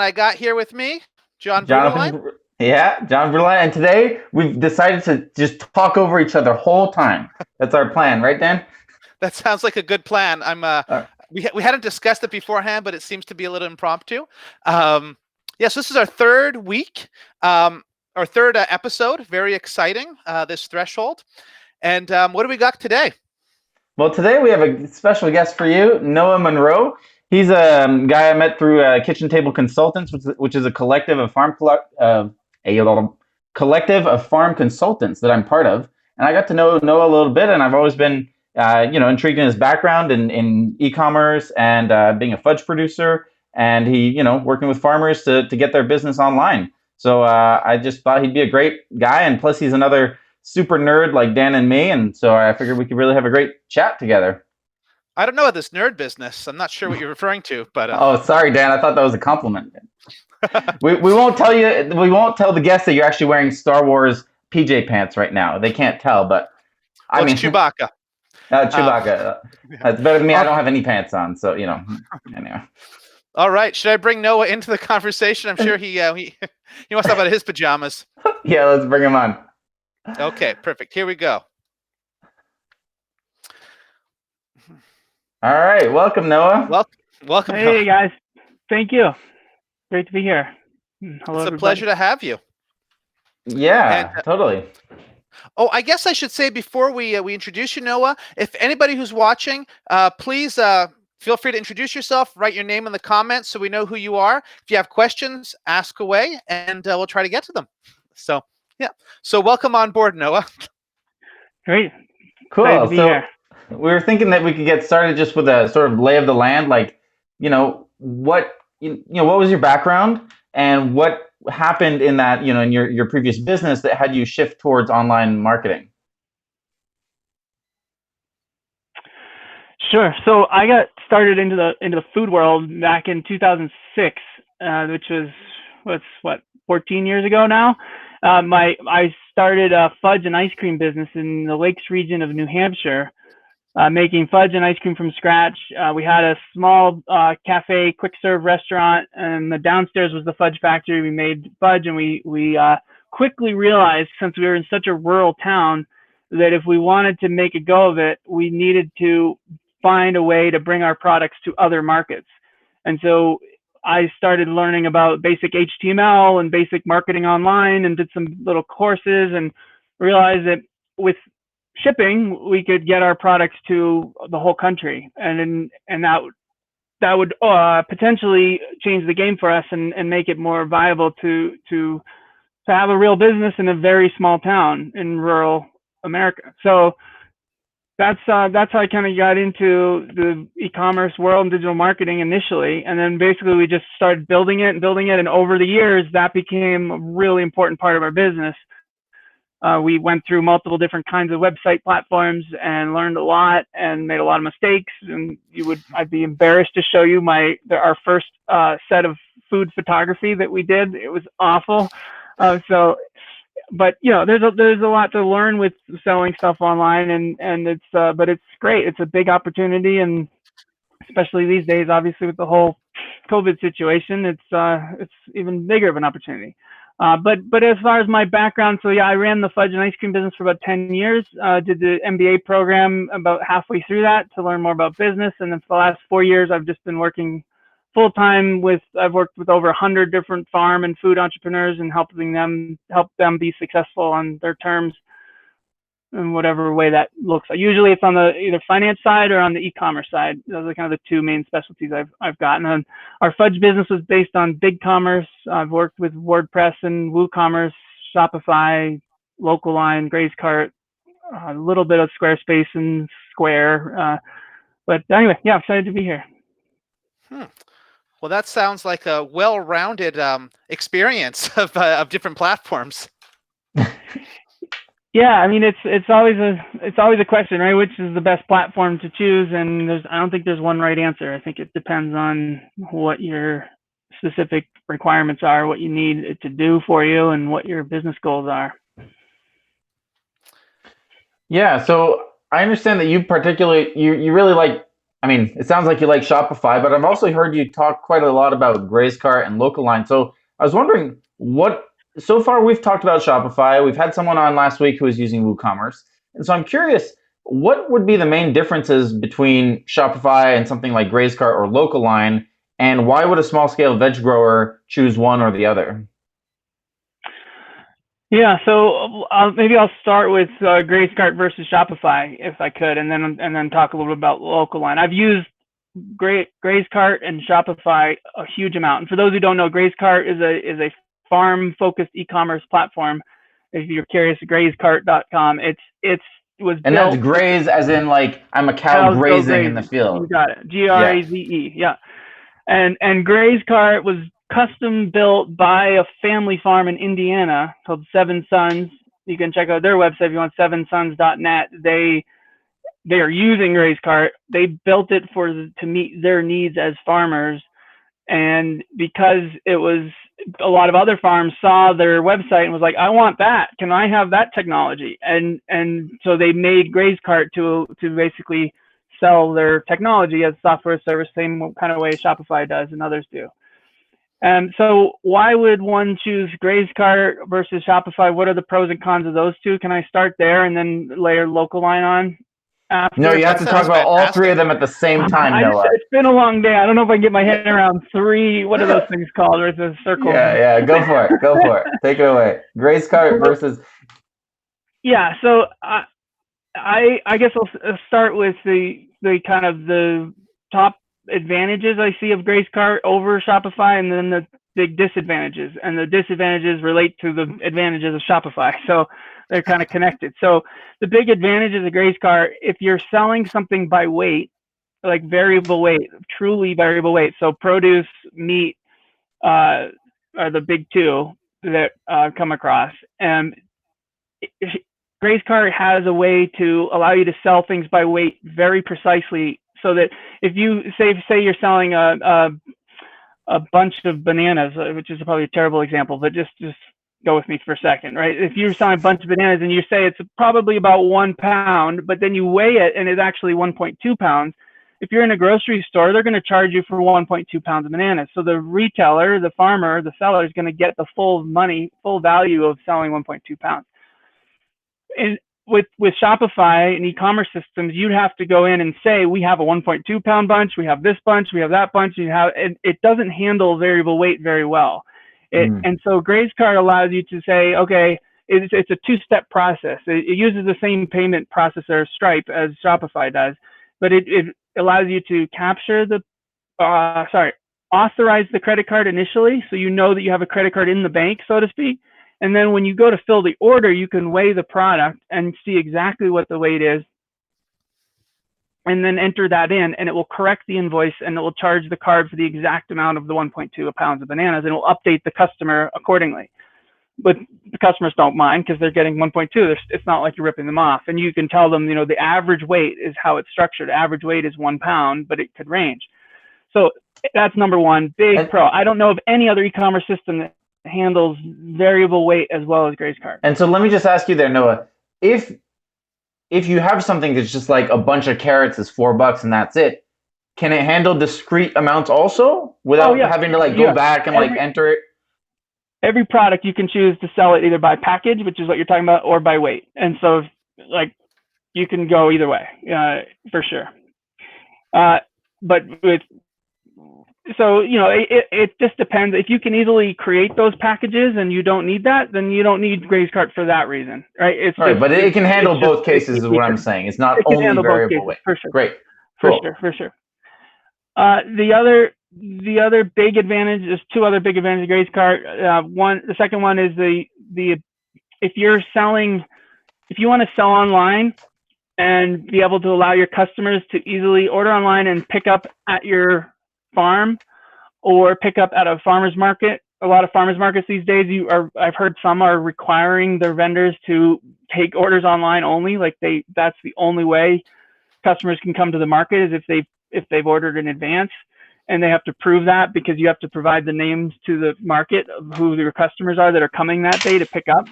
I got here with me, Jon Bruderlein. Jonathan, yeah, Jon Bruderlein. And today we've decided to just talk over each other whole time. That's our plan, right, Dan? That sounds like a good plan. Uh, We hadn't discussed it beforehand, but it seems to be a little impromptu. Yes, this is our third week, our third episode. Very exciting, this threshold. And what do we got today? well, today we have a special guest for you, Noah Munro. He's a guy I met through Kitchen Table Consultants, which is a collective of collective of farm consultants that I'm part of. And I got to know Noah a little bit, and I've always been intrigued in his background in e-commerce and being a fudge producer, and he, working with farmers to get their business online. So I just thought he'd be a great guy, and plus he's another super nerd like Dan and me, and so I figured we could really have a great chat together. I don't know this nerd business. I'm not sure what you're referring to, but Oh, sorry, Dan. I thought that was a compliment. We won't tell you. We won't tell the guests that you're actually wearing Star Wars PJ pants right now. They can't tell, but I mean, Chewbacca. Chewbacca. That's better than me. I don't have any pants on, so anyway. All right. Should I bring Noah into the conversation? I'm sure he wants to talk about his pajamas. Yeah, let's bring him on. Okay, perfect. Here we go. All right. Welcome, Noah. Welcome. Hey, Noah. guys. Thank you. Great to be here. Hello, It's everybody. a pleasure to have you. Yeah, totally. Oh, I guess I should say before we introduce you, Noah, if anybody who's watching, please feel free to introduce yourself, write your name in the comments so we know who you are. If you have questions, ask away, and we'll try to get to them. So, yeah. So welcome on board, Noah. Great. Cool. Glad to be here. We were thinking that we could get started just with a sort of lay of the land, like, what was your background and what happened in that, in your previous business that had you shift towards online marketing? Sure. So I got started into the food world back in 2006, which was 14 years ago now. I started a fudge and ice cream business in the Lakes region of New Hampshire, making fudge and ice cream from scratch. We had a small cafe, quick serve restaurant, and the downstairs was the fudge factory. We made fudge, and we quickly realized, since we were in such a rural town, that if we wanted to make a go of it, we needed to find a way to bring our products to other markets. And so I started learning about basic HTML and basic marketing online, and did some little courses, and realized that with shipping, we could get our products to the whole country, and that would potentially change the game for us and make it more viable to have a real business in a very small town in rural America. So that's how I kind of got into the e-commerce world and digital marketing initially, and then basically we just started building it, and over the years that became a really important part of our business. We went through multiple different kinds of website platforms and learned a lot and made a lot of mistakes. And I'd be embarrassed to show you our first set of food photography that we did. It was awful. But there's a lot to learn with selling stuff online, and but it's great. It's a big opportunity, and especially these days, obviously with the whole COVID situation, it's even bigger of an opportunity. But as far as my background, so yeah, I ran the fudge and ice cream business for about 10 years, did the MBA program about halfway through that to learn more about business. And then for the last 4 years, I've just been working full time I've worked with over 100 different farm and food entrepreneurs, and help them be successful on their terms in whatever way that looks like. Usually it's on the either finance side or on the e-commerce side. Those are kind of the two main specialties I've gotten. And our fudge business was based on BigCommerce. I've worked with WordPress and WooCommerce, Shopify, Local-Line, GrazeCart, a little bit of Squarespace and Square. But anyway, yeah, excited to be here. Well, that sounds like a well-rounded experience of different platforms. Yeah, I mean it's always a question, right? Which is the best platform to choose? And I don't think there's one right answer. I think it depends on what your specific requirements are, what you need it to do for you, and what your business goals are. Yeah, so I understand that you really like I mean, it sounds like you like Shopify, but I've also heard you talk quite a lot about GrazeCart and Local. So I was wondering so far we've talked about Shopify. We've had someone on last week who was using WooCommerce. And so I'm curious, what would be the main differences between Shopify and something like GrazeCart or Local, and why would a small scale veg grower choose one or the other? Yeah, so maybe I'll start with GrazeCart versus Shopify, if I could, and then talk a little bit about Local. I've used GrazeCart and Shopify a huge amount. And for those who don't know, GrazeCart is a farm-focused e-commerce platform. If you're curious, GrazeCart.com. It was And built. that's graze, as in like I'm a cow grazing in the field. You got it. GRAZE. Yeah. And GrazeCart was custom built by a family farm in Indiana called Seven Sons. You can check out their website if you want, sevensons.net. They are using GrazeCart. They built it to meet their needs as farmers. And because it was a lot of other farms saw their website and was like, I want that. Can I have that technology? And so they made GrazeCart to basically sell their technology as software service, same kind of way Shopify does and others do. So why would one choose GrazeCart versus Shopify? What are the pros and cons of those two? Can I start there and then layer Local on after? No, you have to talk about all three of them at the same time, Noah. It's been a long day. I don't know if I can get my head around three. What are those things called? There's a circle. Yeah. Go for it. Go for it. Take it away. GrazeCart versus. Yeah. So I guess I'll start with the kind of the top advantages I see of GrazeCart over Shopify, and then the big disadvantages. And the disadvantages relate to the advantages of Shopify. So they're kind of connected. So the big advantages of GrazeCart, if you're selling something by weight, like variable weight, truly variable weight. So produce, meat are the big two that come across. And GrazeCart has a way to allow you to sell things by weight very precisely, so that if you say you're selling a bunch of bananas, which is probably a terrible example, but just go with me for a second, right? If you're selling a bunch of bananas and you say it's probably about 1 pound, but then you weigh it and it's actually 1.2 pounds, if you're in a grocery store, they're going to charge you for 1.2 pounds of bananas. So the retailer, the farmer, the seller is going to get the full value of selling 1.2 pounds. And with Shopify and e-commerce systems, you'd have to go in and say, we have a 1.2 pound bunch, we have this bunch, we have that bunch, it doesn't handle variable weight very well. And so GrazeCart allows you to say, okay, it's a two-step process. It uses the same payment processor, Stripe, as Shopify does, but it allows you to capture authorize the credit card initially, so you know that you have a credit card in the bank, so to speak. And then when you go to fill the order, you can weigh the product and see exactly what the weight is, and then enter that in, and it will correct the invoice, and it will charge the card for the exact amount of the 1.2 pounds of bananas, and it will update the customer accordingly. But the customers don't mind because they're getting 1.2. It's not like you're ripping them off. And you can tell them, the average weight is how it's structured. Average weight is 1 pound, but it could range. So that's number one, big pro. I don't know of any other e-commerce system that handles variable weight as well as GrazeCart. And so let me just ask you there, Noah, if you have something that's just like a bunch of carrots is $4 and that's it, can it handle discrete amounts also without having to go back and enter it? Every product you can choose to sell it either by package, which is what you're talking about, or by weight. And so you can go either way, for sure. But it just depends. If you can easily create those packages and you don't need that, then you don't need GrazeCart for that reason, right? But it can handle both cases, is what I'm saying. It's not only variable weight. For sure. Great. Cool. For sure. The other big advantage, there's two other big advantages of GrazeCart. The second one is if you want to sell online and be able to allow your customers to easily order online and pick up at your farm or pick up at a farmer's market. A lot of farmers markets these days, I've heard some are requiring their vendors to take orders online only. That's the only way customers can come to the market is if they've ordered in advance, and they have to prove that because you have to provide the names to the market of who your customers are that are coming that day to pick up.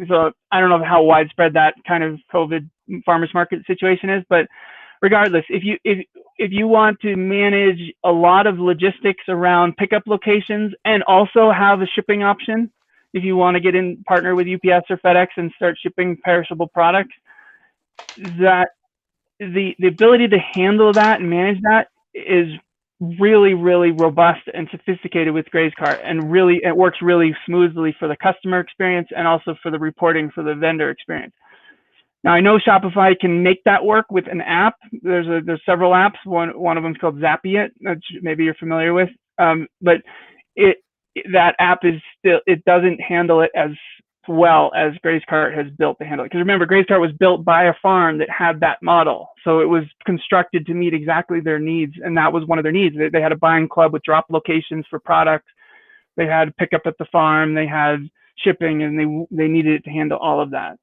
So I don't know how widespread that kind of COVID farmers market situation is, but regardless, if you want to manage a lot of logistics around pickup locations and also have a shipping option, if you want to get in partner with UPS or FedEx and start shipping perishable products, that the ability to handle that and manage that is really, really robust and sophisticated with GrazeCart, and really it works really smoothly for the customer experience and also for the reporting for the vendor experience. Now, I know Shopify can make that work with an app. There's several apps. One of them is called Zapier, which maybe you're familiar with. But that app is still, it doesn't handle it as well as GrazeCart has built to handle it. Because remember, GrazeCart was built by a farm that had that model. So it was constructed to meet exactly their needs. And that was one of their needs. They had a buying club with drop locations for products. They had pickup at the farm. They had shipping, and they needed it to handle all of that.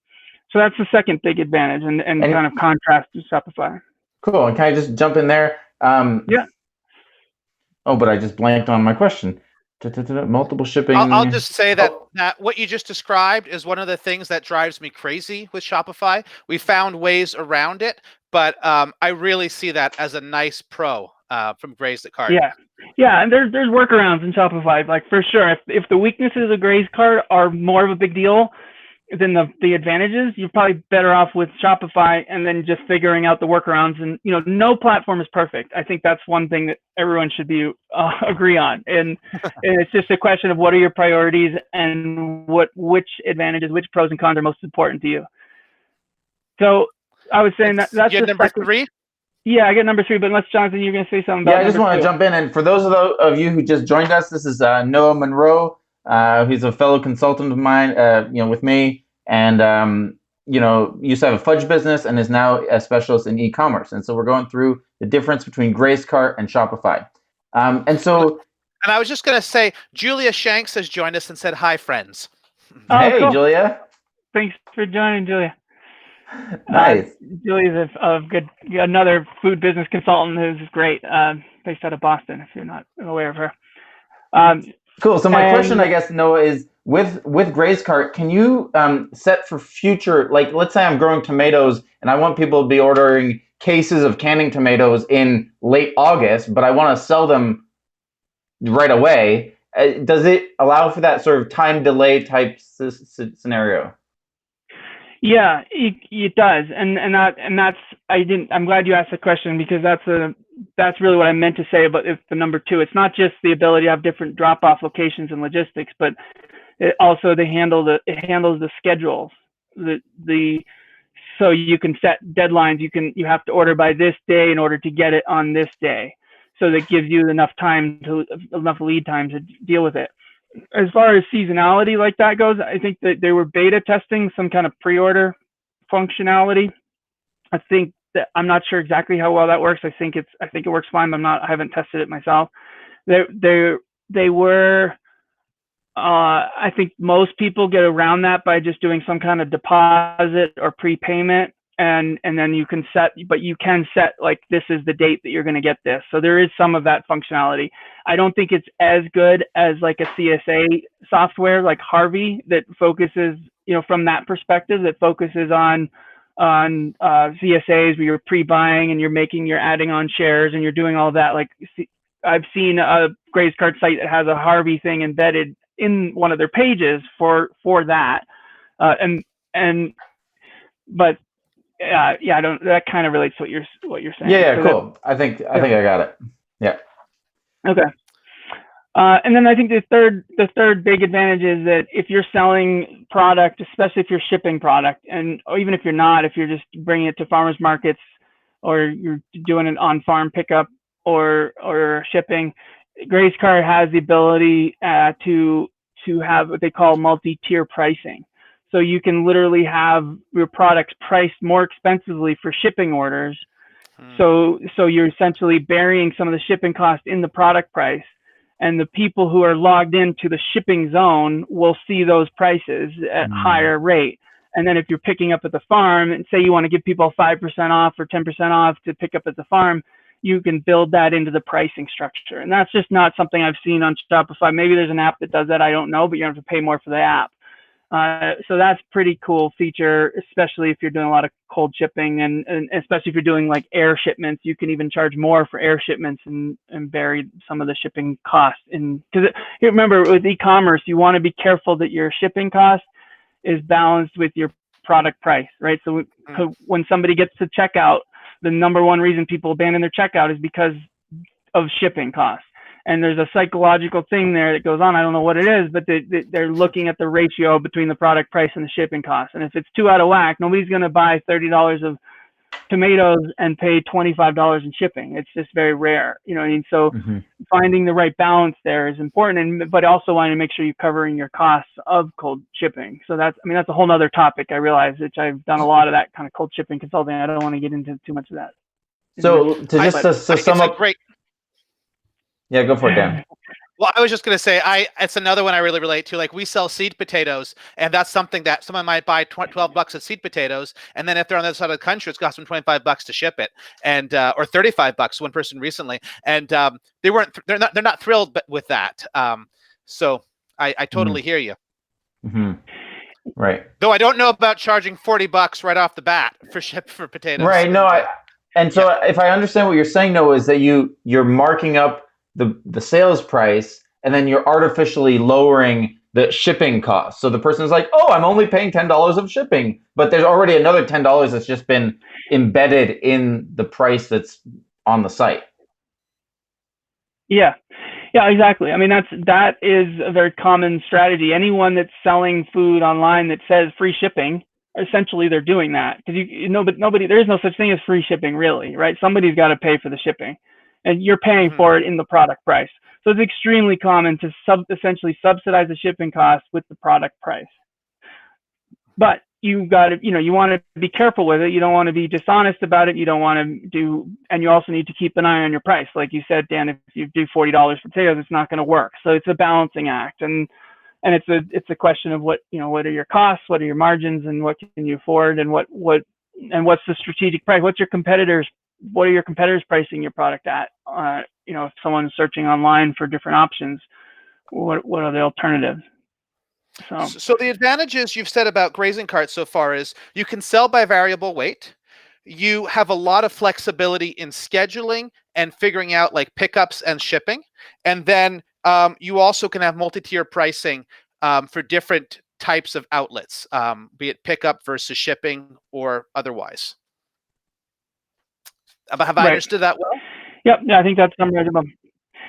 So that's the second big advantage, and kind of contrast to Shopify. Cool. And can I just jump in there? Yeah. Oh, but I just blanked on my question. Multiple shipping. I'll just say that what you just described is one of the things that drives me crazy with Shopify. We found ways around it, but I really see that as a nice pro from GrazeCart. Yeah, and there's workarounds in Shopify, like for sure. If the weaknesses of GrazeCart are more of a big deal than the advantages, you're probably better off with Shopify and then just figuring out the workarounds. And no platform is perfect. I think that's one thing that everyone should be agree on. And it's just a question of what are your priorities and which advantages, which pros and cons are most important to you. So I was saying that's you number 3. Yeah, I get number 3. But unless Jonathan, you're going to say something about. Yeah, I just want to jump in, and for those of you who just joined us, this is Noah Munro. He's a fellow consultant of mine, with me, and used to have a fudge business and is now a specialist in e-commerce. And so we're going through the difference between GrazeCart and Shopify. And I was just going to say, Julia Shanks has joined us and said, "Hi, friends." Hey, cool. Julia. Thanks for joining, Julia. Nice. Julia's another food business consultant who's great, based out of Boston, if you're not aware of her. Cool. So my question, I guess, Noah, is with GrazeCart, can you set for future, like let's say I'm growing tomatoes and I want people to be ordering cases of canning tomatoes in late August, but I want to sell them right away. Does it allow for that sort of time delay type scenario? Yeah, it does, and that's I'm glad you asked the question, because that's really what I meant to say about the number 2. It's not just the ability to have different drop-off locations and logistics, but it also it handles the schedules. So you can set deadlines. You have to order by this day in order to get it on this day. So that gives you enough lead time to deal with it. As far as seasonality like that goes, I think that they were beta testing some kind of pre-order functionality. I think that I'm not sure exactly how well that works. I think it works fine, but I haven't tested it myself. They were. I think most people get around that by just doing some kind of deposit or prepayment, and then you can set like, this is the date that you're going to get this. So there is some of that functionality. I don't think it's as good as like a CSA software like Harvey that focuses, from that perspective, that focuses on CSAs where you're pre-buying and you're adding on shares and you're doing all that. Like, I've seen a GrazeCart site that has a Harvey thing embedded in one of their pages for that. That kind of relates to what you're saying. Yeah, cool. I think I got it. Yeah. Okay. And then I think the third big advantage is that if you're selling product, especially if you're shipping product, or even if you're not, if you're just bringing it to farmers markets, or you're doing an on-farm pickup or shipping, GrazeCart has the ability to have what they call multi-tier pricing. So you can literally have your products priced more expensively for shipping orders. So you're essentially burying some of the shipping cost in the product price, and the people who are logged into the shipping zone will see those prices at higher rate. And then if you're picking up at the farm, and say you want to give people 5% off or 10% off to pick up at the farm, you can build that into the pricing structure. And that's just not something I've seen on Shopify. Maybe there's an app that does that, I don't know, but you have to pay more for the app. So that's pretty cool feature, especially if you're doing a lot of cold shipping, and especially if you're doing like air shipments. You can even charge more for air shipments and vary some of the shipping costs. Because remember, with e-commerce, you want to be careful that your shipping cost is balanced with your product price, right? So when somebody gets to checkout, the number one reason people abandon their checkout is because of shipping costs. And there's a psychological thing there that goes on. I don't know what it is, but they're looking at the ratio between the product price and the shipping costs. And if it's too out of whack, nobody's going to buy $30 of tomatoes and pay $25 in shipping. It's just very rare, you know what I mean? So finding the right balance there is important, but also wanting to make sure you're covering your costs of cold shipping. So that's a whole nother topic, I realize, which I've done a lot of that kind of cold shipping consulting. I don't want to get into too much of that. So to sum up, yeah, go for it, Dan. Well, I was just going to say, it's another one I really relate to. Like, we sell seed potatoes, and that's something that someone might buy $12 of seed potatoes, and then if they're on the other side of the country, it's cost them $25 to ship it, and or $35. One person recently, and they're not thrilled with that. So I totally hear you. Right. Though I don't know about charging $40 right off the bat for potatoes. Right. No. If I understand what you're saying, Noah, is that you're marking up the sales price, and then you're artificially lowering the shipping cost. So the person's like, oh, I'm only paying $10 of shipping, but there's already another $10 that's just been embedded in the price that's on the site. Yeah, exactly. I mean, that is a very common strategy. Anyone that's selling food online that says free shipping, essentially they're doing that, because there is no such thing as free shipping, really, right? Somebody's got to pay for the shipping, and you're paying for it in the product price. So it's extremely common to essentially subsidize the shipping cost with the product price. But you want to be careful with it. You don't want to be dishonest about it. You don't want to and you also need to keep an eye on your price. Like you said, Dan, if you do $40 for potatoes, it's not going to work. So it's a balancing act, and it's a question of what are your costs, what are your margins, and what can you afford, and what's the strategic price? What are your competitors pricing your product at? If someone's searching online for different options, what are the alternatives? So the advantages you've said about GrazeCart so far is you can sell by variable weight. You have a lot of flexibility in scheduling and figuring out like pickups and shipping. And then you also can have multi-tier pricing for different types of outlets, be it pickup versus shipping or otherwise. Have I understood that well? Yep. Yeah, I think that's summarizable.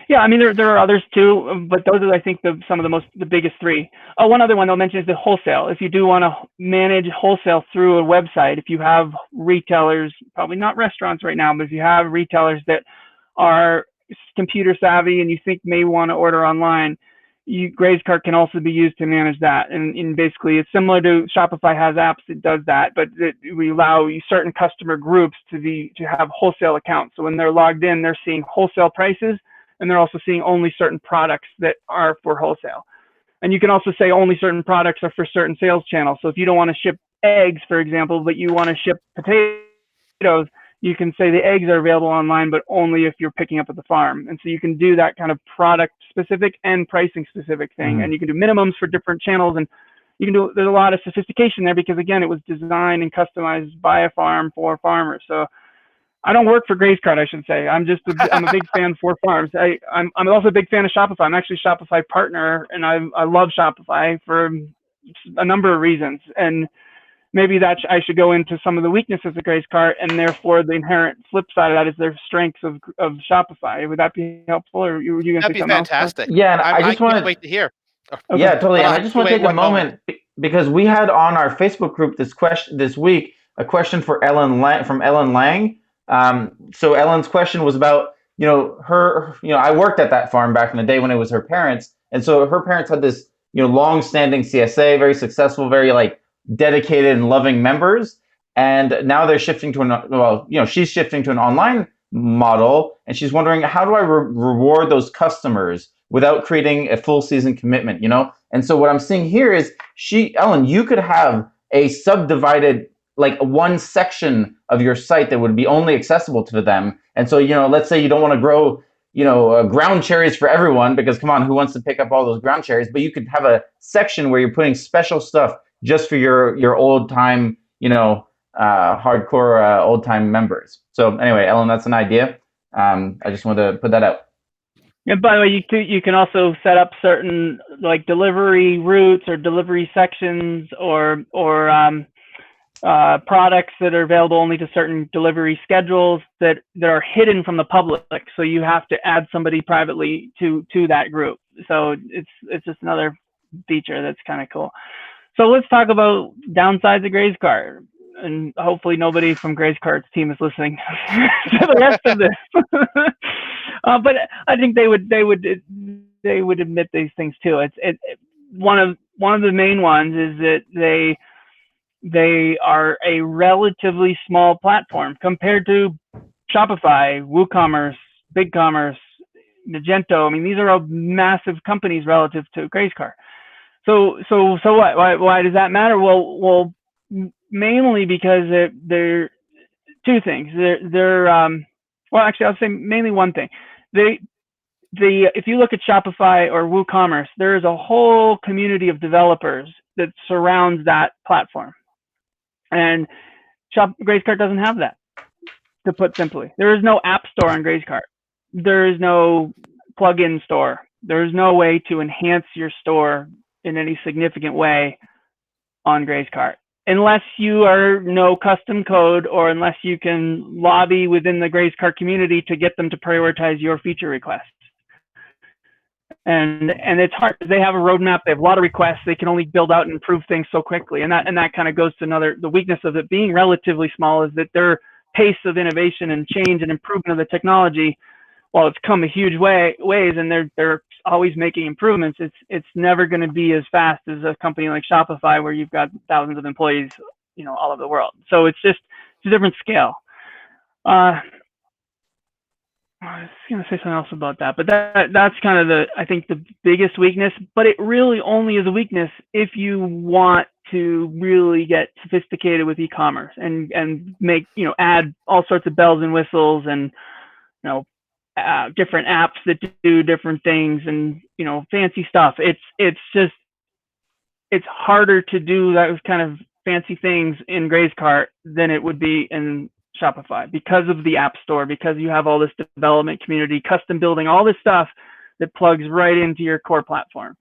Yeah, I mean, there are others too, but those are, I think, some of the biggest three. One other one I'll mention is the wholesale. If you do want to manage wholesale through a website, if you have retailers, probably not restaurants right now, but if you have retailers that are computer savvy and you think may want to order online, GrazeCart can also be used to manage that. And basically, it's similar to Shopify has apps that does that, but we allow certain customer groups to have wholesale accounts. So when they're logged in, they're seeing wholesale prices, and they're also seeing only certain products that are for wholesale. And you can also say only certain products are for certain sales channels. So if you don't want to ship eggs, for example, but you want to ship potatoes, you can say the eggs are available online, but only if you're picking up at the farm. And so you can do that kind of product specific and pricing specific thing. And you can do minimums for different channels, and there's a lot of sophistication there because, again, it was designed and customized by a farm for farmers. So I don't work for GrazeCart, I should say. I'm a big fan for farms. I'm also a big fan of Shopify. I'm actually a Shopify partner, and I love Shopify for a number of reasons. And maybe that I should go into some of the weaknesses of GrazeCart, and therefore the inherent flip side of that is their strengths of Shopify. Would that be helpful, or you going to That'd say be something fantastic. else? Yeah, and I just want to wait to hear. Okay. Yeah, totally. And I just want to take a moment because we had on our Facebook group this week a question for Ellen from Ellen Lang. So Ellen's question was about, her, I worked at that farm back in the day when it was her parents. And so her parents had this, long-standing CSA, very successful, very dedicated and loving members. And now they're shifting to she's shifting to an online model. And she's wondering, how do I reward those customers without creating a full season commitment, And so what I'm seeing here is Ellen, you could have a subdivided one section of your site that would be only accessible to them. And so, let's say you don't want to grow, ground cherries for everyone, because come on, who wants to pick up all those ground cherries? But you could have a section where you're putting special stuff just for your old time, hardcore old time members. So anyway, Ellen, that's an idea. I just wanted to put that out. And by the way, you can also set up certain like delivery routes or delivery sections or products that are available only to certain delivery schedules that are hidden from the public. So you have to add somebody privately to that group. So it's just another feature that's kind of cool. So let's talk about downsides of GrazeCart. And hopefully nobody from GrazeCart's team is listening to the rest of this. But I think they would admit these things too. One of the main ones is that they are a relatively small platform compared to Shopify, WooCommerce, BigCommerce, Magento. I mean, these are all massive companies relative to GrazeCart. So what? Why does that matter? Well, mainly because they're two things. Well, actually, I'll say mainly one thing. If you look at Shopify or WooCommerce, there is a whole community of developers that surrounds that platform, and GrazeCart doesn't have that. To put simply, there is no app store on GrazeCart. There is no plugin store. There is no way to enhance your store in any significant way on GrazeCart, unless you know custom code or unless you can lobby within the GrazeCart community to get them to prioritize your feature requests. And it's hard. They have a roadmap. They have a lot of requests. They can only build out and improve things so quickly. And that kind of goes to the weakness of it being relatively small, is that their pace of innovation and change and improvement of the technology, while it's come a huge ways and they're always making improvements, it's never going to be as fast as a company like Shopify, where you've got thousands of employees, all over the world. So it's a different scale. I was going to say something else about that, but that's kind of I think the biggest weakness. But it really only is a weakness if you want to really get sophisticated with e-commerce and make add all sorts of bells and whistles and different apps that do different things and fancy stuff. It's harder to do those kind of fancy things in GrazeCart than it would be in Shopify, because of the app store, because you have all this development community, custom building, all this stuff that plugs right into your core platform.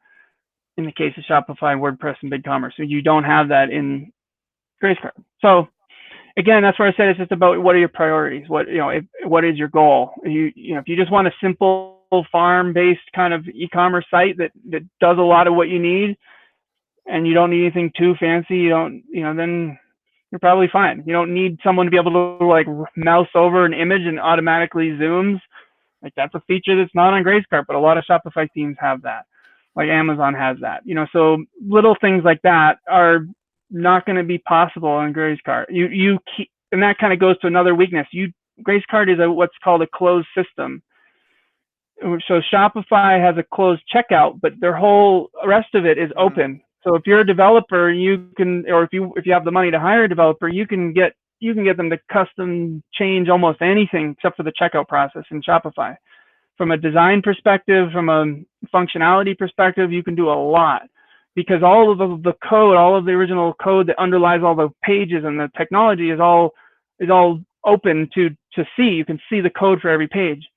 In the case of Shopify, WordPress, and BigCommerce, so you don't have that in GrazeCart. So again, that's where I said it's just about what are your priorities, what is your goal. If you just want a simple farm-based kind of e-commerce site that does a lot of what you need, and you don't need anything too fancy, then you're probably fine. You don't need someone to be able to like mouse over an image and automatically zooms. Like, that's a feature that's not on GrazeCart, but a lot of Shopify themes have that. Like Amazon has that. So little things like that are not going to be possible on GrazeCart. And that kind of goes to another weakness. GrazeCart is what's called a closed system. So Shopify has a closed checkout, but their whole rest of it is open. So if you're a developer, you can, or if you have the money to hire a developer, you can get them to custom change almost anything except for the checkout process in Shopify. From a design perspective, from a functionality perspective, you can do a lot, because all of the code, all of the original code that underlies all the pages and the technology is all open to see. You can see the code for every page.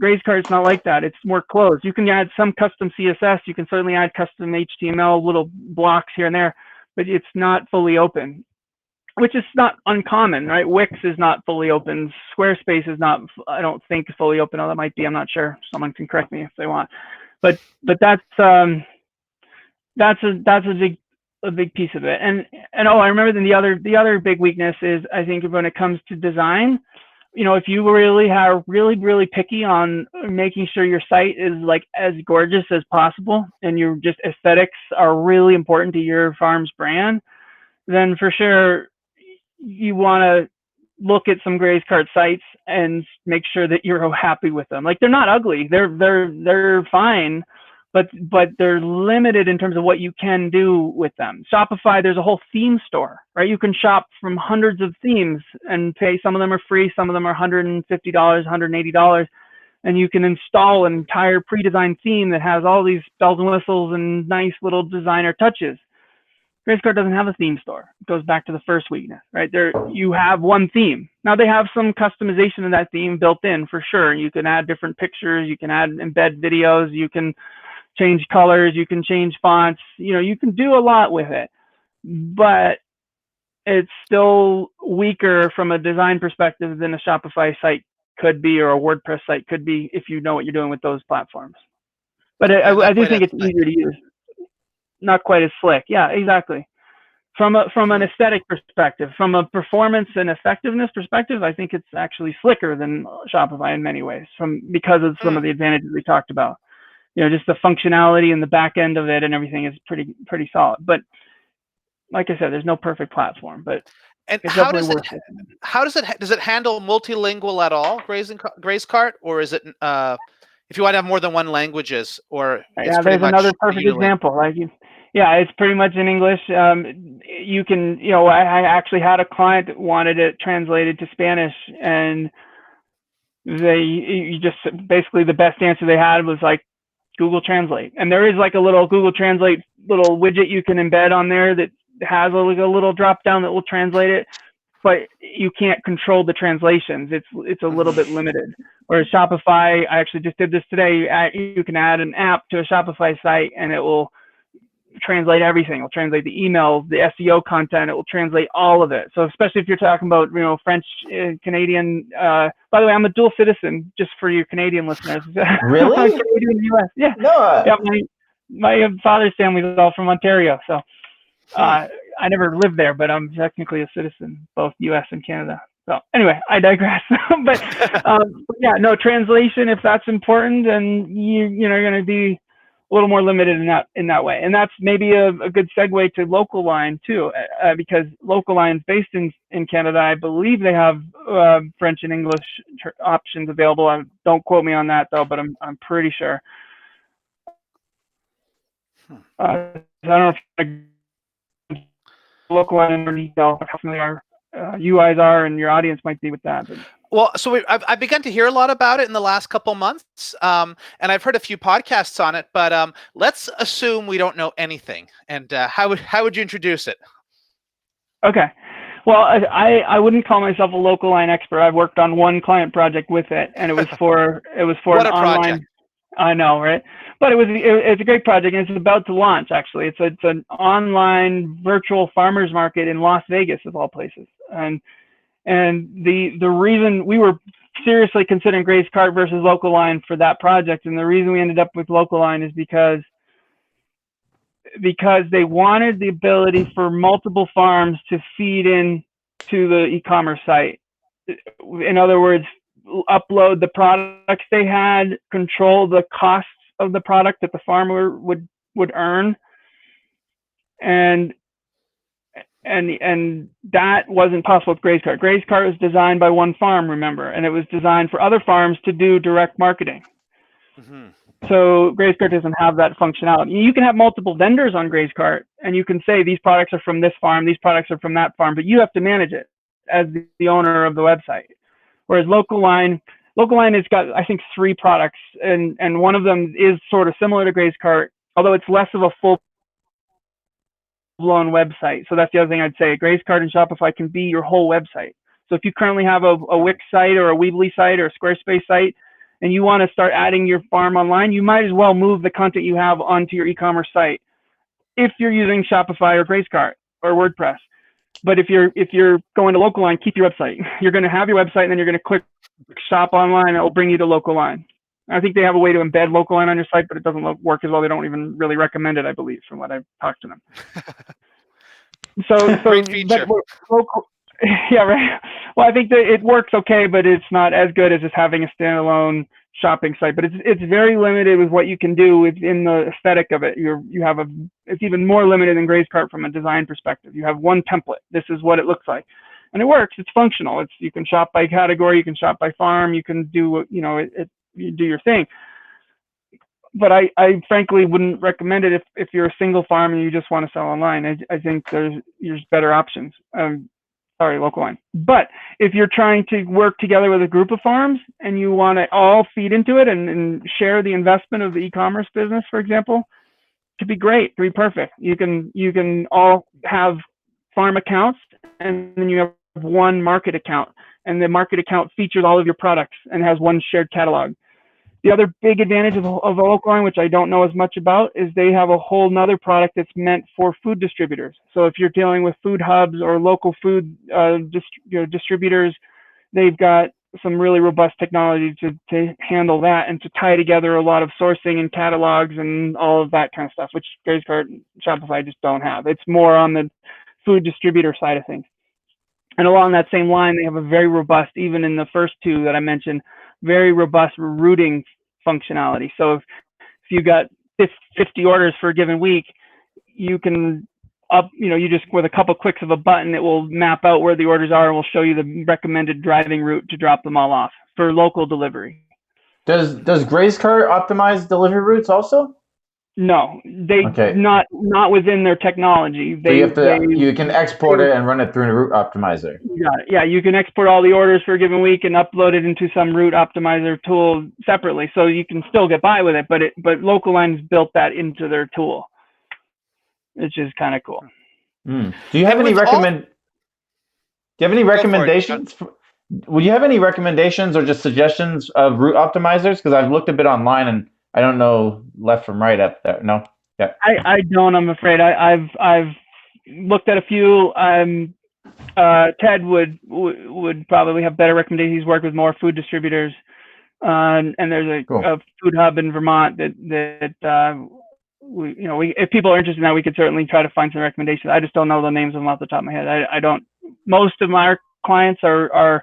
GrazeCart's not like that. It's more closed. You can add some custom CSS. You can certainly add custom HTML, little blocks here and there, but it's not fully open, which is not uncommon, right? Wix is not fully open. Squarespace is not, I don't think, fully open. Oh, that might be. I'm not sure. Someone can correct me if they want. But that's a big piece of it. And I remember then the other big weakness is, I think, when it comes to design, if you really are really picky on making sure your site is like as gorgeous as possible, and your just aesthetics are really important to your farm's brand, then for sure you want to look at some GrazeCart sites and make sure that you're happy with them. Like, they're not ugly, they're fine, but they're limited in terms of what you can do with them. Shopify, there's a whole theme store, right? You can shop from hundreds of themes and pay. Some of them are free, some of them are $150, $180. and you can install an entire pre-designed theme that has all these bells and whistles and nice little designer touches. GrazeCart doesn't have a theme store. It goes back to the first weakness, right? There, you have one theme. Now they have some customization of that theme built in for sure. You can add different pictures, you can embed videos, you can change colors, you can change fonts. You can do a lot with it, but it's still weaker from a design perspective than a Shopify site could be, or a WordPress site could be, if you know what you're doing with those platforms. But I do think it's easier to use. Not quite as slick. Yeah, exactly. From an aesthetic perspective, from a performance and effectiveness perspective, I think it's actually slicker than Shopify in many ways, because of some of the advantages we talked about. Just the functionality and the back end of it and everything is pretty solid. But like I said, there's no perfect platform, but and it's definitely worth it. Does it handle multilingual at all, GrazeCart, or is it if you want to have more than one languages, or yeah, there's another perfect example. It's pretty much in English. You can, I actually had a client that wanted it translated to Spanish, and basically the best answer they had was like Google Translate. And there is like a little Google Translate little widget you can embed on there that has a little drop down that will translate it, but you can't control the translations. It's a little bit limited. Whereas Shopify, I actually just did this today. You can add an app to a Shopify site and it will translate everything. It'll translate the emails, the SEO content. It will translate all of it. So especially if you're talking about, French, Canadian. By the way, I'm a dual citizen, just for your Canadian listeners. Really? Canadian, US. Yeah. No. Yeah. My father's family is all from Ontario, so I never lived there, but I'm technically a citizen, both US and Canada. So anyway, I digress. but yeah, no, translation, if that's important, then you're going to be a little more limited in that way. And that's maybe a good segue to LocalLine too, because LocalLine is based in Canada. I believe they have French and English options available. Don't quote me on that though, but I'm pretty sure. I don't know if LocalLine in more detail, how familiar our UIs are, and your audience might be with that. But. Well, so I've begun to hear a lot about it in the last couple months, and I've heard a few podcasts on it. But let's assume we don't know anything. And how would you introduce it? Okay, well, I wouldn't call myself a LocalLine expert. I've worked on one client project with it, and it was for what an online. Project. I know, right? But it's a great project, and it's about to launch. Actually, it's an online virtual farmers market in Las Vegas, of all places, and the reason we were seriously considering GrazeCart versus LocalLine for that project, and the reason we ended up with LocalLine is because they wanted the ability for multiple farms to feed in to the e-commerce site. In other words, upload the products they had, control the costs of the product that the farmer would earn, and that wasn't possible with GrazeCart. GrazeCart was designed by one farm, remember, and it was designed for other farms to do direct marketing. Mm-hmm. So GrazeCart doesn't have that functionality. You can have multiple vendors on GrazeCart, and you can say these products are from this farm, these products are from that farm, but you have to manage it as the owner of the website. Whereas LocalLine has got, I think, 3 products, and one of them is sort of similar to GrazeCart, although it's less of a full-blown website. So that's the other thing I'd say. GrazeCart and Shopify can be your whole website. So if you currently have a Wix site or a Weebly site or a Squarespace site, and you want to start adding your farm online, you might as well move the content you have onto your e-commerce site if you're using Shopify or GrazeCart or WordPress. But if you're going to LocalLine, keep your website. You're going to have your website, and then you're going to click shop online, and it will bring you to LocalLine. I think they have a way to embed LocalLine on your site, but it doesn't work as well. They don't even really recommend it, I believe, from what I've talked to them. So great feature. Yeah, right. Well, I think that it works okay, but it's not as good as just having a standalone shopping site. But it's very limited with what you can do within the aesthetic of it. It's even more limited than GrazeCart from a design perspective. You have one template. This is what it looks like, and it works. It's functional. You can shop by category. You can shop by farm. You can do you do your thing. But I frankly wouldn't recommend it if you're a single farm and you just want to sell online. I think there's better options. local line. But if you're trying to work together with a group of farms and you want to all feed into it and share the investment of the e-commerce business, for example, it could be great. It could be perfect. You can all have farm accounts, and then you have one market account, and the market account features all of your products and has one shared catalog. The other big advantage of a local line, which I don't know as much about, is they have a whole nother product that's meant for food distributors. So if you're dealing with food hubs or local food distributors, they've got some really robust technology to handle that and to tie together a lot of sourcing and catalogs and all of that kind of stuff, which GrazeCart and Shopify just don't have. It's more on the food distributor side of things. And along that same line, they have a very robust, even in the first two that I mentioned, very robust routing functionality. So if you got 50 orders for a given week, you can you just with a couple clicks of a button, it will map out where the orders are and will show you the recommended driving route to drop them all off for local delivery. Does GrazeCart optimize delivery routes also? No, not within their technology. You can export it and run it through a route optimizer. You got it. Yeah, you can export all the orders for a given week and upload it into some route optimizer tool separately, so you can still get by with it. But Local Line's built that into their tool, which is kind of cool. Do you have any recommendations? Would you have any recommendations or just suggestions of route optimizers? Because I've looked a bit online and I don't know left from right up there. No. Yeah. I don't. I'm afraid. I've looked at a few. Ted would probably have better recommendations. He's worked with more food distributors, and there's a food hub in Vermont that if people are interested in that, we could certainly try to find some recommendations. I just don't know the names of them off the top of my head. I don't. Most of my clients are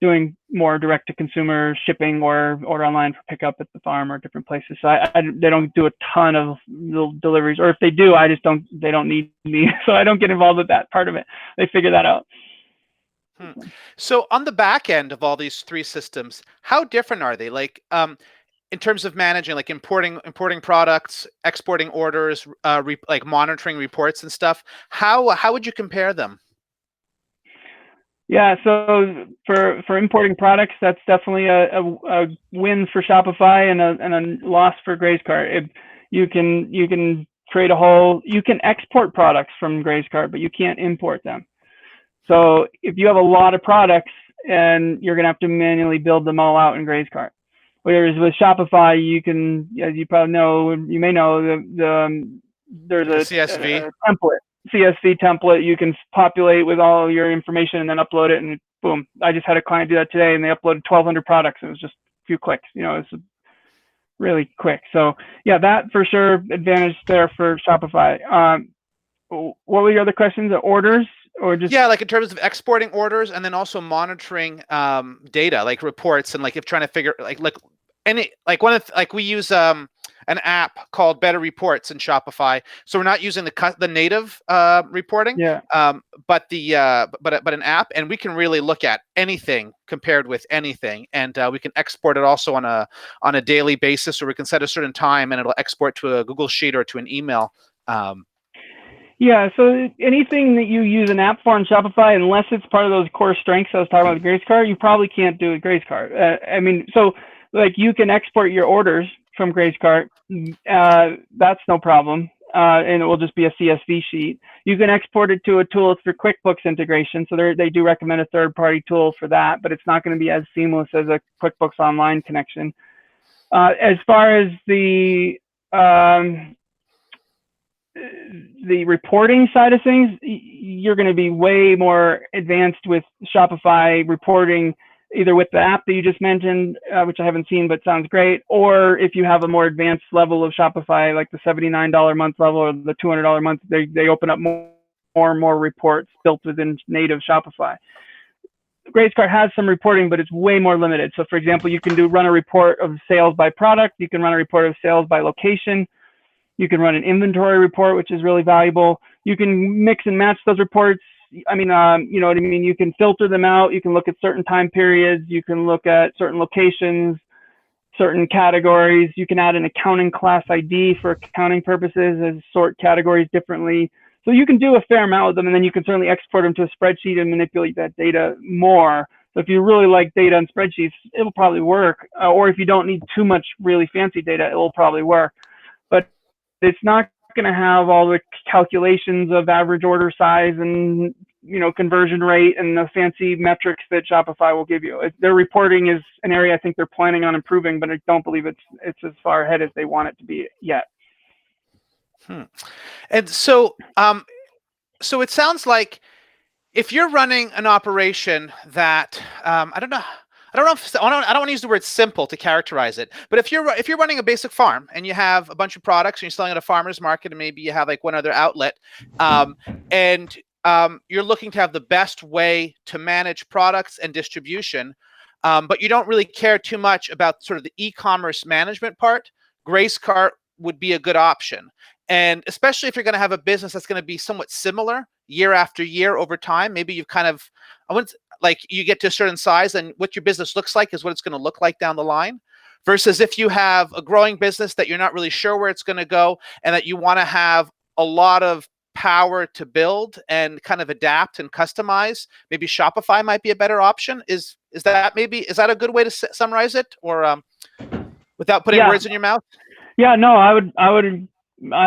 doing more direct to consumer shipping or order online for pickup at the farm or different places. So they don't do a ton of little deliveries, or if they do, they don't need me. So I don't get involved with that part of it. They figure that out. So on the back end of all these three systems, how different are they? Like, in terms of managing, like importing products, exporting orders, like monitoring reports and stuff, how would you compare them? Yeah, so for importing products, that's definitely a win for Shopify and a loss for GrazeCart. You can create you can export products from GrazeCart, but you can't import them. So if you have a lot of products, and you're gonna have to manually build them all out in GrazeCart. Whereas with Shopify, you can, as you probably know, there's a CSV template. CSV template you can populate with all your information and then upload it, and boom. I just had a client do that today, and they uploaded 1,200 products. It was just a few clicks. It's really quick. So yeah, that for sure advantage there for Shopify. What were your other questions? The orders or just? Yeah, like in terms of exporting orders and then also monitoring data, like reports, and like if trying to figure we use an app called Better Reports in Shopify. So we're not using the native reporting, but an app, and we can really look at anything compared with anything, and we can export it also on a daily basis, or we can set a certain time and it'll export to a Google Sheet or to an email. Yeah, so anything that you use an app for in Shopify, unless it's part of those core strengths I was talking about with GrazeCart, you probably can't do it with GrazeCart. So like you can export your orders from GrazeCart, that's no problem, and it will just be a CSV sheet. You can export it to a tool for QuickBooks integration, so they do recommend a third-party tool for that, but it's not going to be as seamless as a QuickBooks Online connection. As far as the reporting side of things, you're going to be way more advanced with Shopify reporting, either with the app that you just mentioned, which I haven't seen but sounds great, or if you have a more advanced level of Shopify, like the $79 a month level or the $200 a month, they open up more and more reports built within native Shopify. GrazeCart has some reporting, but it's way more limited. So for example, you can run a report of sales by product. You can run a report of sales by location. You can run an inventory report, which is really valuable. You can mix and match those reports. You know what I mean? You can filter them out. You can look at certain time periods. You can look at certain locations, certain categories. You can add an accounting class ID for accounting purposes and sort categories differently. So you can do a fair amount with them, and then you can certainly export them to a spreadsheet and manipulate that data more. So if you really like data and spreadsheets, it'll probably work. Or if you don't need too much really fancy data, it will probably work. But it's not going to have all the calculations of average order size and conversion rate and the fancy metrics that Shopify will give you. Their reporting is an area I think they're planning on improving, but I don't believe it's as far ahead as they want it to be yet. And so, so it sounds like if you're running an operation that I don't want to use the word simple to characterize it, but if you're running a basic farm and you have a bunch of products and you're selling at a farmer's market and maybe you have like one other outlet, and you're looking to have the best way to manage products and distribution, but you don't really care too much about sort of the e-commerce management part, GrazeCart would be a good option. And especially if you're going to have a business that's going to be somewhat similar year after year over time, maybe you've kind of, you get to a certain size and what your business looks like is what it's going to look like down the line. Versus if you have a growing business that you're not really sure where it's going to go and that you want to have a lot of power to build and kind of adapt and customize, maybe Shopify might be a better option. Is that a good way to summarize it, or without putting words in your mouth? Yeah, no, I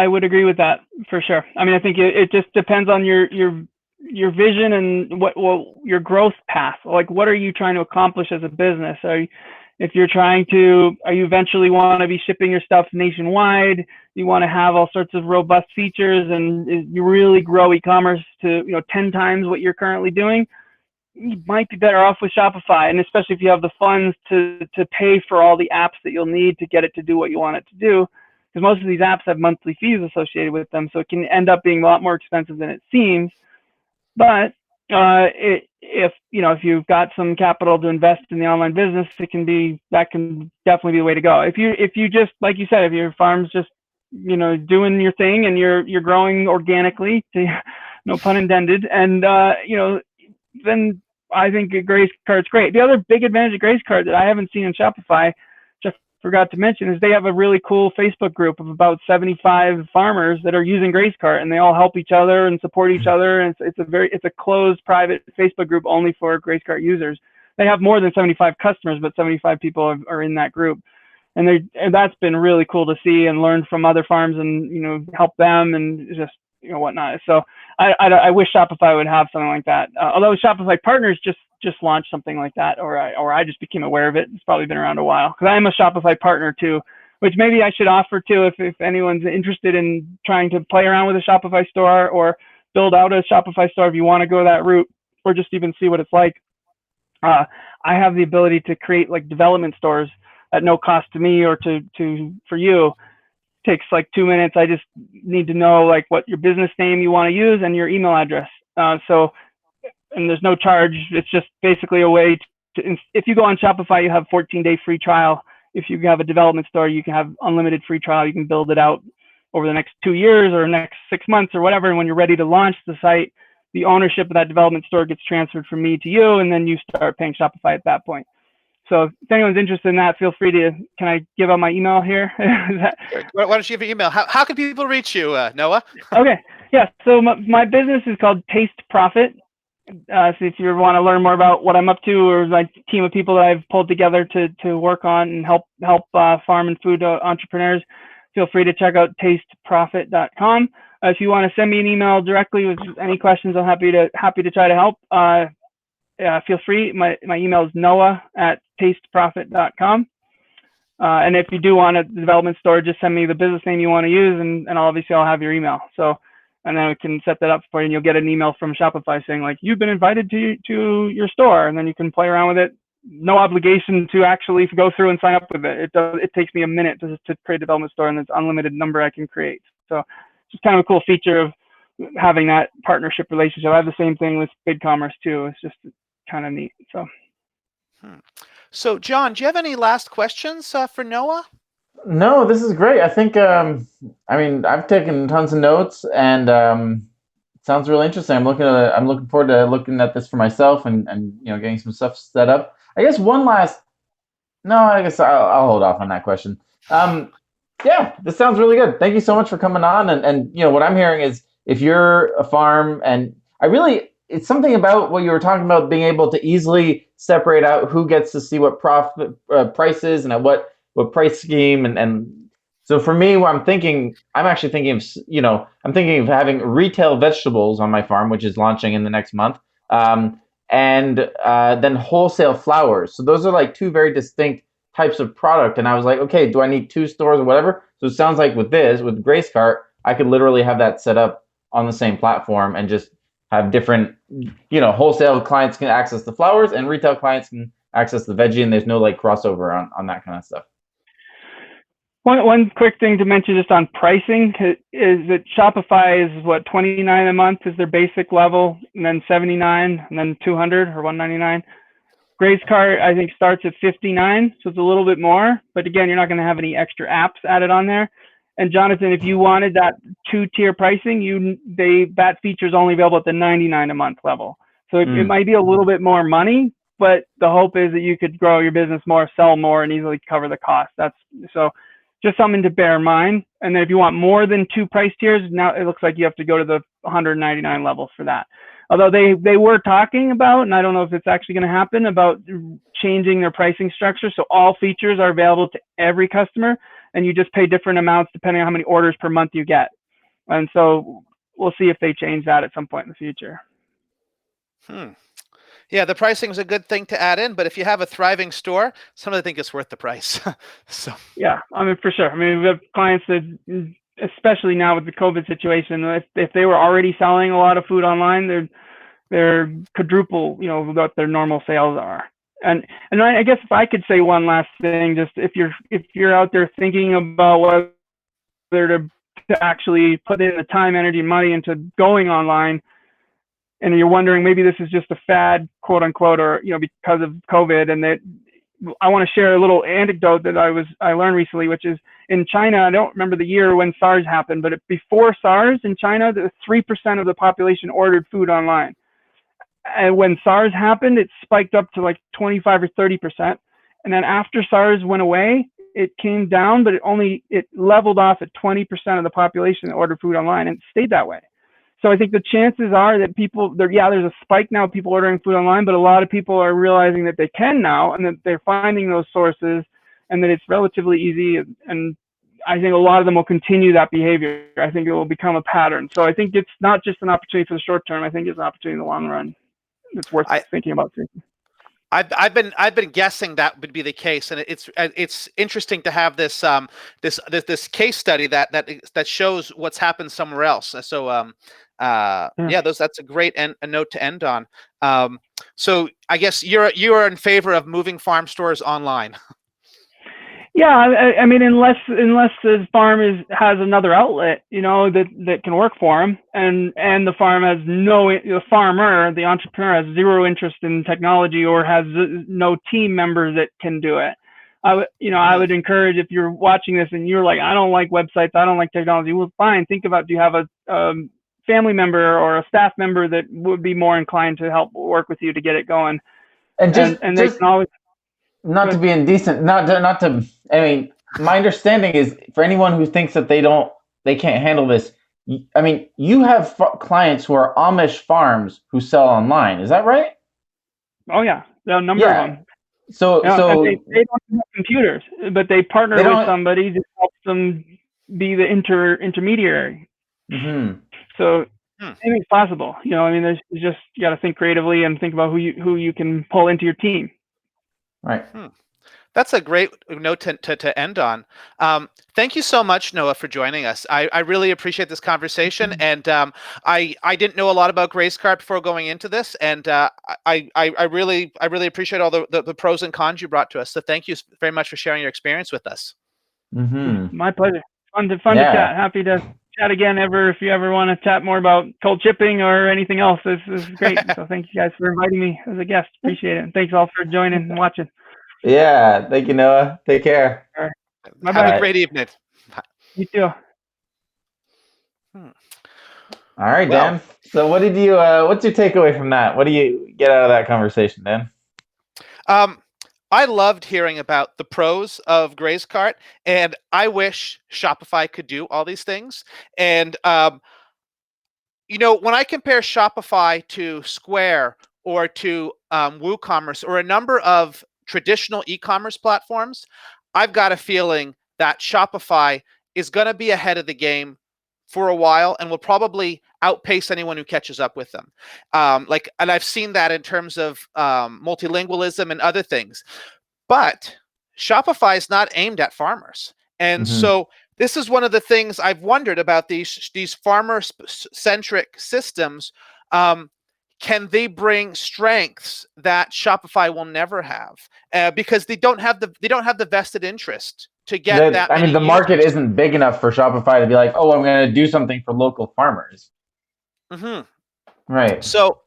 would agree with that for sure. I mean, I think it just depends on your vision and what your growth path. Like, what are you trying to accomplish as a business? If you're trying to, you eventually want to be shipping your stuff nationwide, you want to have all sorts of robust features, and you really grow e-commerce to 10 times what you're currently doing, you might be better off with Shopify. And especially if you have the funds to pay for all the apps that you'll need to get it to do what you want it to do. Because most of these apps have monthly fees associated with them, so it can end up being a lot more expensive than it seems. But if you've got some capital to invest in the online business, that can definitely be the way to go. If you just, like you said, if your farm's just doing your thing and you're growing organically, no pun intended, and then I think GrazeCart's great. The other big advantage of GrazeCart that I haven't seen in Shopify, forgot to mention, is they have a really cool Facebook group of about 75 farmers that are using GrazeCart, and they all help each other and support each other. And it's a closed private Facebook group only for GrazeCart users. They have more than 75 customers, but 75 people are in that group, and that's been really cool to see and learn from other farms and help them and just whatnot. So I wish Shopify would have something like that. Although Shopify Partners just launched something like that, or I just became aware of it. It's probably been around a while, because I am a Shopify partner too, which maybe I should offer too if anyone's interested in trying to play around with a Shopify store or build out a Shopify store. If you want to go that route or just even see what it's like, I have the ability to create like development stores at no cost to me or for you. Takes like 2 minutes. I just need to know like what your business name you want to use and your email address. And there's no charge. It's just basically a way to, if you go on Shopify, you have 14-day free trial. If you have a development store, you can have unlimited free trial. You can build it out over the next 2 years or next 6 months or whatever. And when you're ready to launch the site, the ownership of that development store gets transferred from me to you, and then you start paying Shopify at that point. So if anyone's interested in that, feel free to, can I give out my email here? Why don't you give your email? How can people reach you, Noah? Okay. Yeah. So my business is called Taste Profit. So if you want to learn more about what I'm up to, or my team of people that I've pulled together to work on and help farm and food entrepreneurs, feel free to check out tasteprofit.com. If you want to send me an email directly with any questions, I'm happy to try to help. Feel free. My email is noah@tasteprofit.com. And if you do want a development store, just send me the business name you want to use, and obviously I'll have your email. So, and then we can set that up for you, and you'll get an email from Shopify saying like, you've been invited to your store, and then you can play around with it. No obligation to actually go through and sign up with it. It takes me a minute to create a development store, and there's unlimited number I can create. So it's just kind of a cool feature of having that partnership relationship. I have the same thing with BigCommerce too. It's just kind of neat. So Jon, do you have any last questions for Noah? No, this is great. I think, I've taken tons of notes, and it sounds really interesting. I'm looking forward to looking at this for myself and getting some stuff set up. I guess I'll hold off on that question. Yeah, this sounds really good. Thank you so much for coming on. And what I'm hearing is if you're a farm, and it's something about what you were talking about, being able to easily separate out who gets to see what profit prices and at what price scheme, and so for me, what I'm actually thinking of, I'm thinking of having retail vegetables on my farm, which is launching in the next month, and then wholesale flowers. So those are like two very distinct types of product. And I was like, okay, do I need two stores or whatever? So it sounds like with GrazeCart, I could literally have that set up on the same platform and just have different, wholesale clients can access the flowers and retail clients can access the veggie, and there's no like crossover on that kind of stuff. One quick thing to mention just on pricing is that Shopify is what, $29 a month is their basic level, and then $79, and then $200 or $199. GrazeCart, I think, starts at $59, so it's a little bit more. But again, you're not going to have any extra apps added on there. And Jonathan, if you wanted that two-tier pricing, that feature is only available at the $99 a month level. So it might be a little bit more money, but the hope is that you could grow your business more, sell more, and easily cover the cost. So just something to bear in mind. And then if you want more than two price tiers, now it looks like you have to go to the $199 levels for that. Although they were talking about, and I don't know if it's actually going to happen, about changing their pricing structure. So all features are available to every customer, and you just pay different amounts depending on how many orders per month you get. And so we'll see if they change that at some point in the future. Yeah, the pricing is a good thing to add in, but if you have a thriving store, some of them think it's worth the price. So yeah, I mean, for sure. I mean, we have clients that, especially now with the COVID situation, if they were already selling a lot of food online, they're quadruple, what their normal sales are. And I guess if I could say one last thing, just if you're out there thinking about whether to actually put in the time, energy, and money into going online, and you're wondering maybe this is just a fad, quote unquote, or because of COVID, and that I want to share a little anecdote that I learned recently, which is in China. I don't remember the year when SARS happened, but before SARS in China, 3% of the population ordered food online. And when SARS happened, it spiked up to like 25 or 30%. And then after SARS went away, it came down, but it leveled off at 20% of the population that ordered food online, and it stayed that way. So I think the chances are that there's a spike now of people ordering food online, but a lot of people are realizing that they can now, and that they're finding those sources, and that it's relatively easy. And I think a lot of them will continue that behavior. I think it will become a pattern. So I think it's not just an opportunity for the short term. I think it's an opportunity in the long run. It's worth thinking about. I've been guessing that would be the case, and it's interesting to have this case study that shows what's happened somewhere else. So that's a great a note to end on. So I guess you are in favor of moving farm stores online. Yeah, I mean, unless the farm has another outlet, that can work for them, and the farm has the farmer, the entrepreneur, has zero interest in technology or has no team members that can do it. I would encourage, if you're watching this and you're like, I don't like websites, I don't like technology. Well, fine. Think about, do you have a family member or a staff member that would be more inclined to help work with you to get it going? And they can always. Not to be indecent, not to. I mean, my understanding is, for anyone who thinks that they can't handle this. I mean, you have clients who are Amish farms who sell online. Is that right? Oh yeah, there are a number of them. So they don't have computers, but they partner with somebody to help them be the intermediary. Mm-hmm. So anything's possible. I mean, there's just, you got to think creatively and think about who you can pull into your team. Right. That's a great note to end on. Thank you so much, Noah, for joining us. I really appreciate this conversation, and I didn't know a lot about GrazeCart before going into this, and I really appreciate all the pros and cons you brought to us. So thank you very much for sharing your experience with us. Mm-hmm. My pleasure. Fun to chat. Happy to chat again if you ever want to chat more about cold shipping or anything else. This is great. So thank you guys for inviting me as a guest. Appreciate it. And thanks all for joining and watching. Yeah. Thank you, Noah. Take care. All right. Have a great evening. You too. All right, Dan. So what's your takeaway from that? What do you get out of that conversation, Dan? I loved hearing about the pros of GrazeCart, and I wish Shopify could do all these things. And when I compare Shopify to Square or to WooCommerce or a number of traditional e-commerce platforms, I've got a feeling that Shopify is going to be ahead of the game for a while and will probably outpace anyone who catches up with them. And I've seen that in terms of multilingualism and other things. But Shopify is not aimed at farmers. And so this is one of the things I've wondered about these farmer-centric systems. Can they bring strengths that Shopify will never have? Because they don't have the vested interest to get that many the market users. isn't big enough for Shopify to be like, oh, I'm going to do something for local farmers. Right. So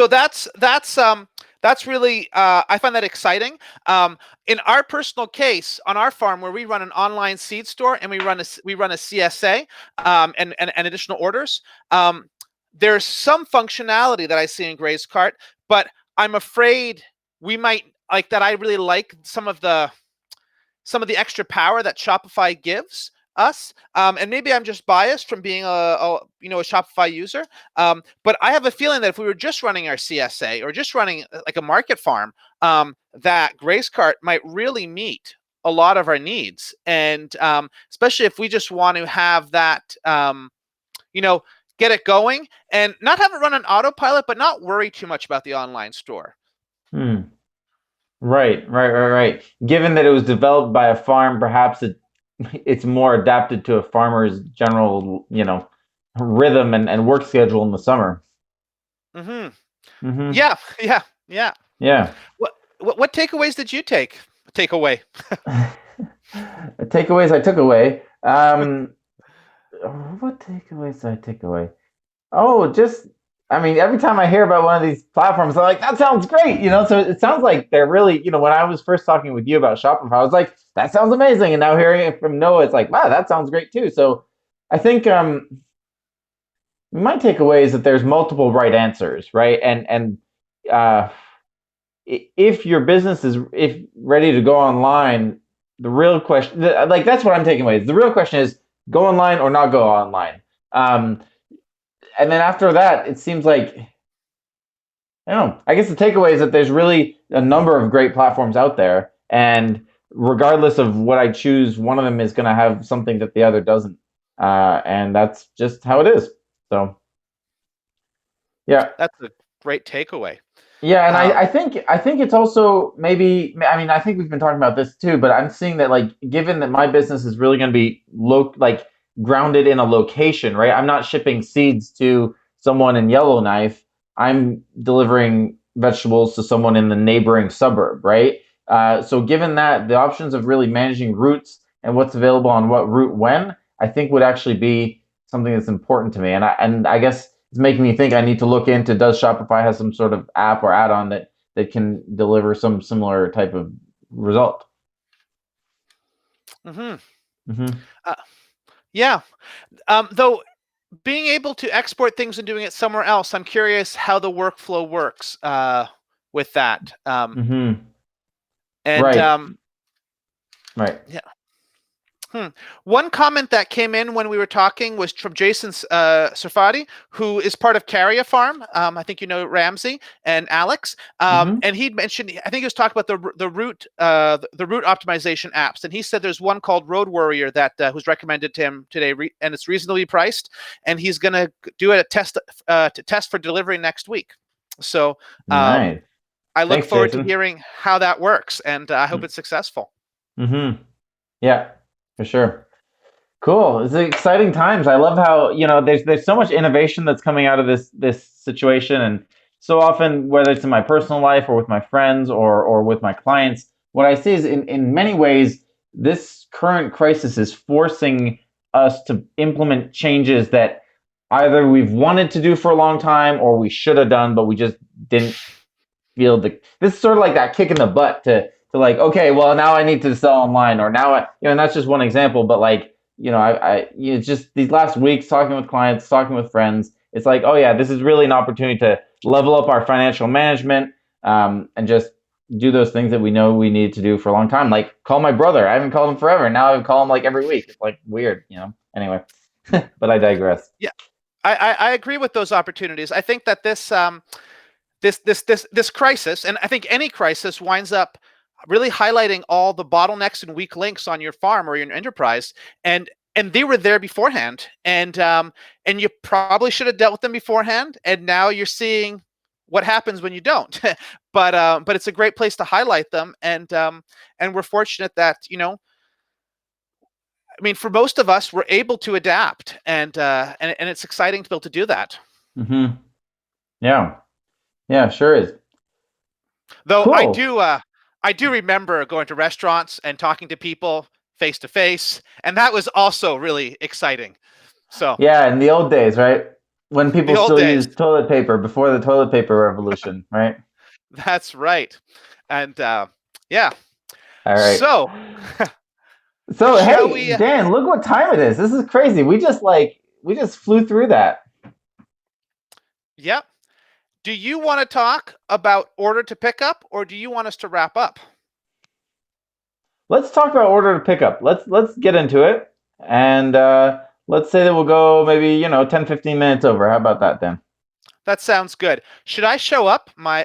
that's really I find that exciting. In our personal case, on our farm where we run an online seed store and we run a CSA and additional orders, there's some functionality that I see in GrazeCart, but I'm afraid we might like that. I really like some of the extra power that Shopify gives us, and maybe I'm just biased from being a Shopify user, but I have a feeling that if we were just running our CSA or just running like a market farm, that GrazeCart might really meet a lot of our needs, and especially if we just want to have that, get it going and not have it run on autopilot, but not worry too much about the online store. Right. Given that it was developed by a farm, perhaps it's more adapted to a farmer's general, rhythm and work schedule in the summer. Yeah. What takeaways did you take away? Takeaways I took away. What takeaways did I take away? Oh, every time I hear about one of these platforms, I'm like, that sounds great, So it sounds like they're really, when I was first talking with you about Shopify, I was like, that sounds amazing. And now hearing it from Noah, it's like, wow, that sounds great too. So I think my takeaway is that there's multiple right answers, right? And if your business is ready to go online, the real question, that's what I'm taking away. The real question is go online or not go online. And then after that, it seems like, I don't know, I guess the takeaway is that there's really a number of great platforms out there. And regardless of what I choose, one of them is going to have something that the other doesn't. And that's just how it is. So, yeah. That's a great takeaway. Yeah, and I think it's also maybe, I think we've been talking about this too, but I'm seeing that given that my business is really going to be grounded in a location, right? I'm not shipping seeds to someone in Yellowknife. I'm delivering vegetables to someone in the neighboring suburb, right? So given that, the options of really managing routes and what's available on what route when, I think would actually be something that's important to me. And I guess it's making me think I need to look into, does Shopify have some sort of app or add-on that can deliver some similar type of result? Yeah. Though being able to export things and doing it somewhere else, I'm curious how the workflow works with that. And right. Yeah. One comment that came in when we were talking was from Jason Sarfati, who is part of Carrier Farm. I think you know Ramsey and Alex. And he'd mentioned, I think he was talking about the route optimization apps, and he said there's one called Road Warrior that was recommended to him today, and it's reasonably priced, and he's going to do a test for delivery next week. So nice. I look forward to hearing how that works, and I hope it's successful. Yeah. For sure. Cool. It's exciting times. I love how, there's so much innovation that's coming out of this situation. And so often, whether it's in my personal life or with my friends or with my clients, what I see is in many ways, this current crisis is forcing us to implement changes that either we've wanted to do for a long time or we should have done, but we just didn't feel this is sort of like that kick in the butt to okay, well, now I need to sell online, or now and that's just one example, but I just these last weeks talking with clients, talking with friends, it's like, oh yeah, this is really an opportunity to level up our financial management, and just do those things that we know we need to do for a long time. Like call my brother. I haven't called him forever. Now I call him every week. It's weird, Anyway, but I digress. Yeah. I agree with those opportunities. I think that this crisis, and I think any crisis, winds up really highlighting all the bottlenecks and weak links on your farm or your enterprise, and they were there beforehand, and you probably should have dealt with them beforehand, and now you're seeing what happens when you don't. But it's a great place to highlight them, and we're fortunate that, I mean, for most of us, we're able to adapt, and it's exciting to be able to do that. Mm-hmm. Yeah, sure is. Though Cool. I do remember going to restaurants and talking to people face to face, and that was also really exciting. So Yeah, in the old days, right? When people the old still days, used toilet paper before the toilet paper revolution, right? that's right. And yeah, All right. so So, shall hey, we? Dan, look what time it is. This is crazy. We just flew through that. Yeah. Do you want to talk about order to pick up, or do you want us to wrap up? Let's talk about order to pick up. Let's get into it. And let's say that we'll go maybe, 10, 15 minutes over. How about that, Dan? That sounds good. Should I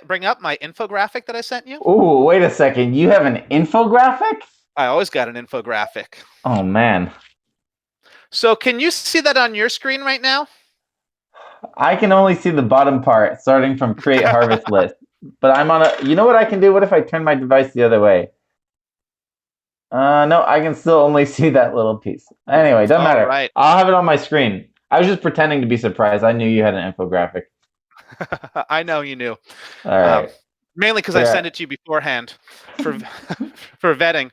bring up my infographic that I sent you? Ooh, wait a second. You have an infographic? I always got an infographic. Oh, man. So can you see that on your screen right now? I can only see the bottom part, starting from create harvest list. But I'm on you know what I can do? What if I turn my device the other way? No, I can still only see that little piece. Anyway, doesn't matter. Right. I'll have it on my screen. I was just pretending to be surprised. I knew you had an infographic. I know you knew. All right. Mainly because I sent it to you beforehand for for vetting.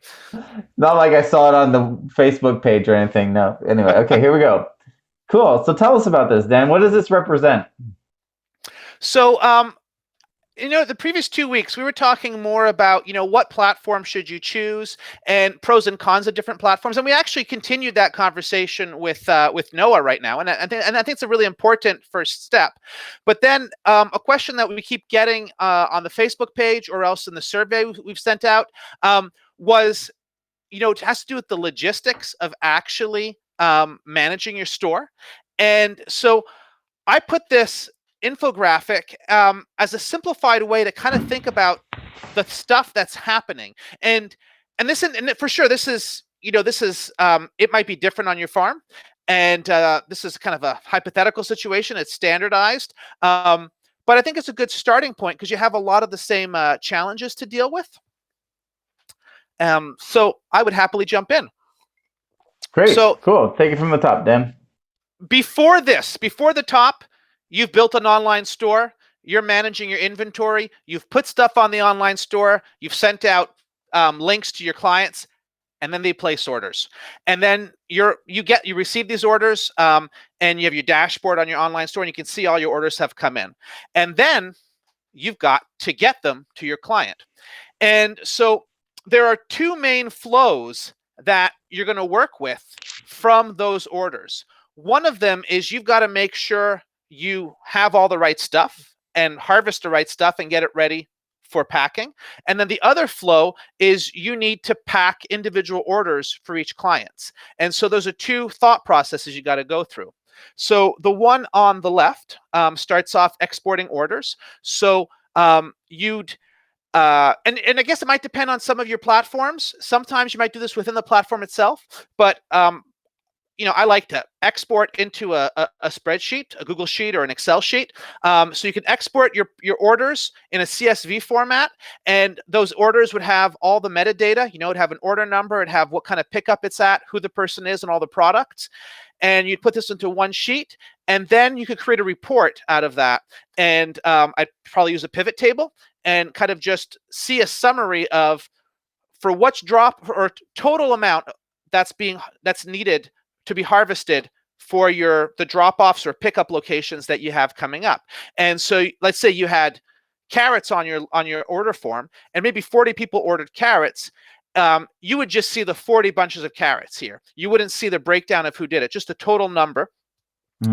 Not like I saw it on the Facebook page or anything. No. Anyway, okay, here we go. Cool. So tell us about this, Dan. What does this represent? So, the previous 2 weeks we were talking more about, what platform should you choose and pros and cons of different platforms, and we actually continued that conversation with Noah right now, and I think it's a really important first step. But then a question that we keep getting on the Facebook page or else in the survey we've sent out was, it has to do with the logistics of actually managing your store, and so I put this infographic as a simplified way to kind of think about the stuff that's happening, and for sure this is it might be different on your farm, and this is kind of a hypothetical situation. It's standardized, but I think it's a good starting point because you have a lot of the same challenges to deal with. So I would happily jump in. Great. So cool. Take it from the top, Dan. Before the top, you've built an online store, you're managing your inventory, you've put stuff on the online store, you've sent out links to your clients, and then they place orders. And then you receive these orders, and you have your dashboard on your online store, and you can see all your orders have come in. And then you've got to get them to your client. And so there are two main flows that you're going to work with from those orders. One of them is you've got to make sure you have all the right stuff and harvest the right stuff and get it ready for packing. And then the other flow is you need to pack individual orders for each client. And so those are two thought processes you got to go through. So the one on the left starts off exporting orders. So you'd and I guess it might depend on some of your platforms. Sometimes you might do this within the platform itself, but I like to export into a spreadsheet, a Google Sheet or an Excel sheet. So you can export your orders in a CSV format, and those orders would have all the metadata. It'd have an order number, it'd have what kind of pickup it's at, who the person is, and all the products. And you'd put this into one sheet, and then you could create a report out of that. And I'd probably use a pivot table and kind of just see a summary of for what's drop or total amount that's needed to be harvested for the drop-offs or pickup locations that you have coming up. And so let's say you had carrots on your order form, and maybe 40 people ordered carrots. You would just see the 40 bunches of carrots here. You wouldn't see the breakdown of who did it, just the total number.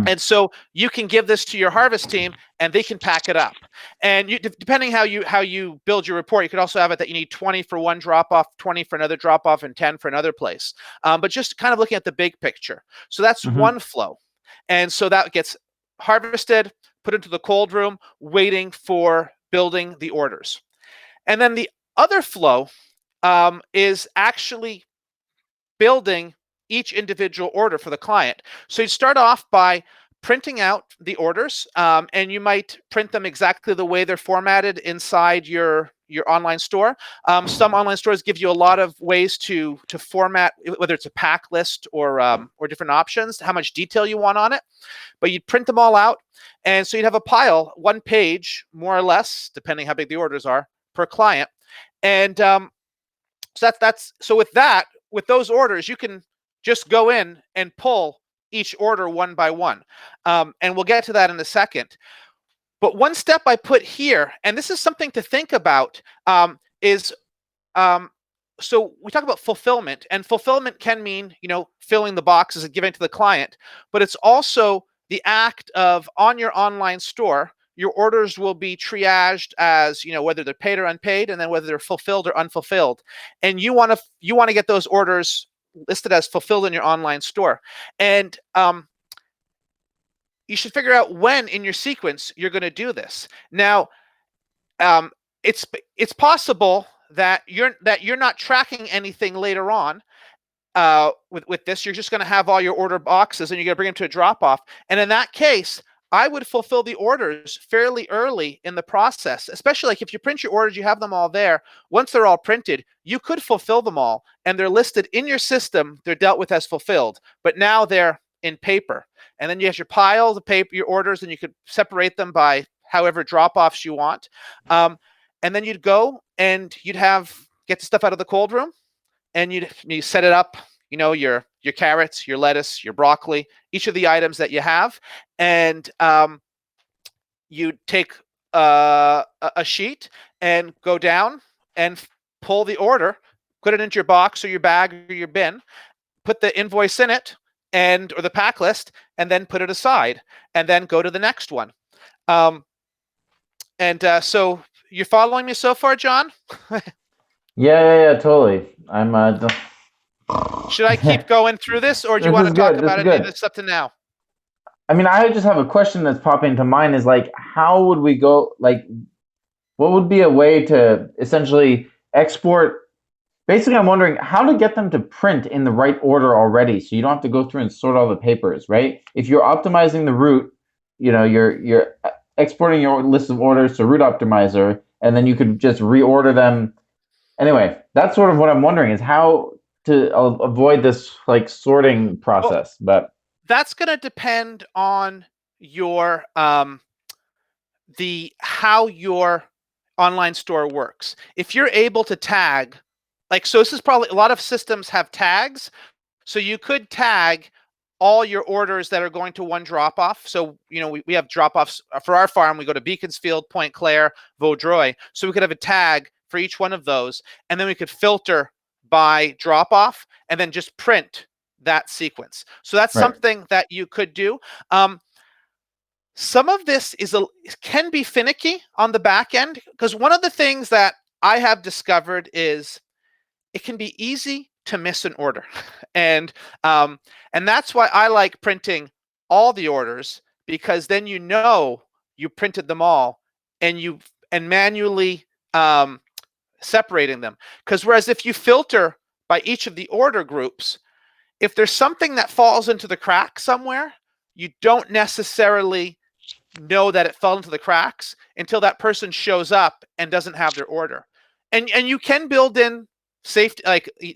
And so you can give this to your harvest team, and they can pack it up. And depending how you build your report, you could also have it that you need 20 for one drop-off, 20 for another drop-off, and 10 for another place. But just kind of looking at the big picture. So that's one flow. And so that gets harvested, put into the cold room, waiting for building the orders. And then the other flow is actually building each individual order for the client. So you start off by printing out the orders, and you might print them exactly the way they're formatted inside your online store. Some online stores give you a lot of ways to format, whether it's a pack list or different options, how much detail you want on it. But you'd print them all out, and so you'd have a pile, 1 page more or less, depending how big the orders are per client. And so with those orders, you can just go in and pull each order one by one. And we'll get to that in a second. But one step I put here, and this is something to think about, is so we talk about fulfillment, and fulfillment can mean, filling the boxes and giving it to the client, but it's also the act of, on your online store, your orders will be triaged as, whether they're paid or unpaid, and then whether they're fulfilled or unfulfilled. And you want to get those orders listed as fulfilled in your online store. And you should figure out when in your sequence you're going to do this. Now, it's possible that you're not tracking anything later on. With this, you're just going to have all your order boxes, and you're going to bring them to a drop-off. And in that case, I would fulfill the orders fairly early in the process, especially like if you print your orders, you have them all there. Once they're all printed, you could fulfill them all, and they're listed in your system. They're dealt with as fulfilled, but now they're in paper. And then you have your pile of paper, your orders, and you could separate them by however drop-offs you want. And then you'd go and you'd get the stuff out of the cold room, and you set it up, your carrots, your lettuce, your broccoli, each of the items that you have. And you take a sheet and go down and pull the order, put it into your box or your bag or your bin, put the invoice in it or the pack list, and then put it aside, and then go to the next one. So you're following me so far, Jon? Yeah, totally. I'm Should I keep going through this, or do you want to talk about any of this up to now? I mean, I just have a question that's popping to mind is how would we go, what would be a way to essentially export? Basically, I'm wondering how to get them to print in the right order already, so you don't have to go through and sort all the papers, right? If you're optimizing the route, you're exporting your list of orders to Route Optimizer, and then you could just reorder them. Anyway, that's sort of what I'm wondering is how to avoid this sorting process. But that's going to depend on your how your online store works. If you're able to tag, so this is probably, a lot of systems have tags, so you could tag all your orders that are going to one drop-off. So, we have drop-offs for our farm. We go to Beaconsfield, Point Claire, Vaudreuil. So we could have a tag for each one of those, and then we could filter by drop-off and then just print that sequence. So that's something that you could do. Some of this can be finicky on the back end, because one of the things that I have discovered is it can be easy to miss an order. And that's why I like printing all the orders, because then you printed them all and manually separating them. Because whereas if you filter by each of the order groups, if there's something that falls into the crack somewhere, you don't necessarily know that it fell into the cracks until that person shows up and doesn't have their order. And you can build in safety,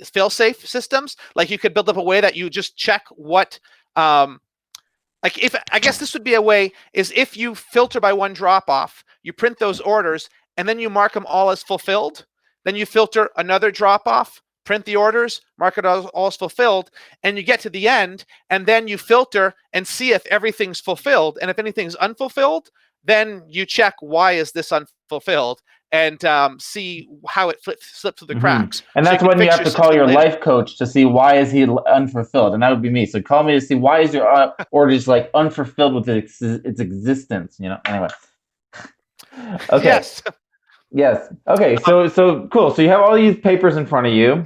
fail-safe systems. You could build up a way that you just check what, if I guess this would be a way is if you filter by one drop-off, you print those orders, and then you mark them all as fulfilled. Then you filter another drop-off, print the orders, mark it all as fulfilled, and you get to the end, and then you filter and see if everything's fulfilled. And if anything's unfulfilled, then you check, why is this unfulfilled, and see how it slipped through the cracks. And that's when you have to call your life coach to see why is he unfulfilled, and that would be me. So call me to see why is your orders unfulfilled with its existence. Anyway. Okay. Yes. Okay. So cool. So you have all these papers in front of you.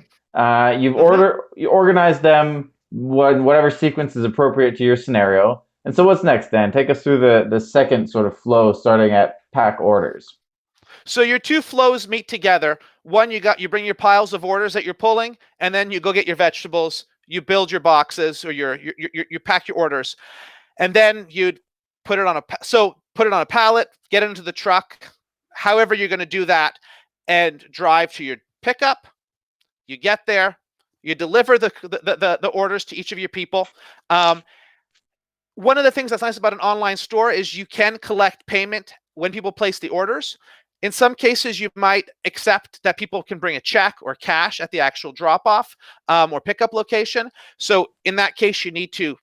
You organize them whatever sequence is appropriate to your scenario. And so what's next, Dan? Take us through the second sort of flow, starting at pack orders. So your two flows meet together. One, you bring your piles of orders that you're pulling, and then you go get your vegetables. You build your boxes, or you pack your orders, and then you'd put it on a pallet, get it into the truck, however you're going to do that, and drive to your pickup. You get there, you deliver the orders to each of your people. One of the things that's nice about an online store is you can collect payment when people place the orders. In some cases, you might accept that people can bring a check or cash at the actual drop-off or pickup location. So in that case, you need to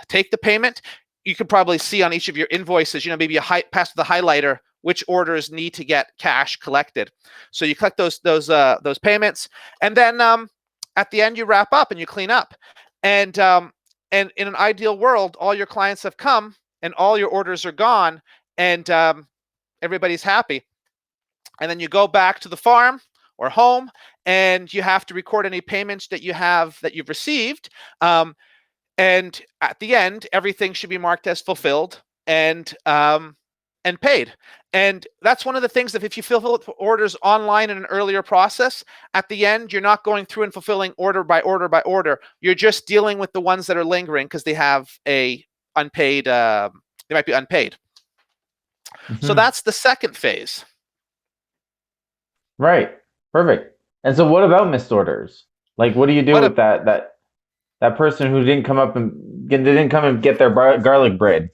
take the payment. You could probably see on each of your invoices, maybe pass the highlighter which orders need to get cash collected. So you collect those payments, and then at the end you wrap up and you clean up. And in an ideal world, all your clients have come and all your orders are gone, and everybody's happy. And then you go back to the farm or home, and you have to record any payments that you've received. And at the end, everything should be marked as fulfilled and paid. And that's one of the things that if you fulfill orders online in an earlier process, at the end, you're not going through and fulfilling order by order by order. You're just dealing with the ones that are lingering because they have a unpaid. They might be unpaid. Mm-hmm. So that's the second phase. Right. Perfect. And so what about missed orders? Like, what do you do with that person who didn't come and get their garlic bread?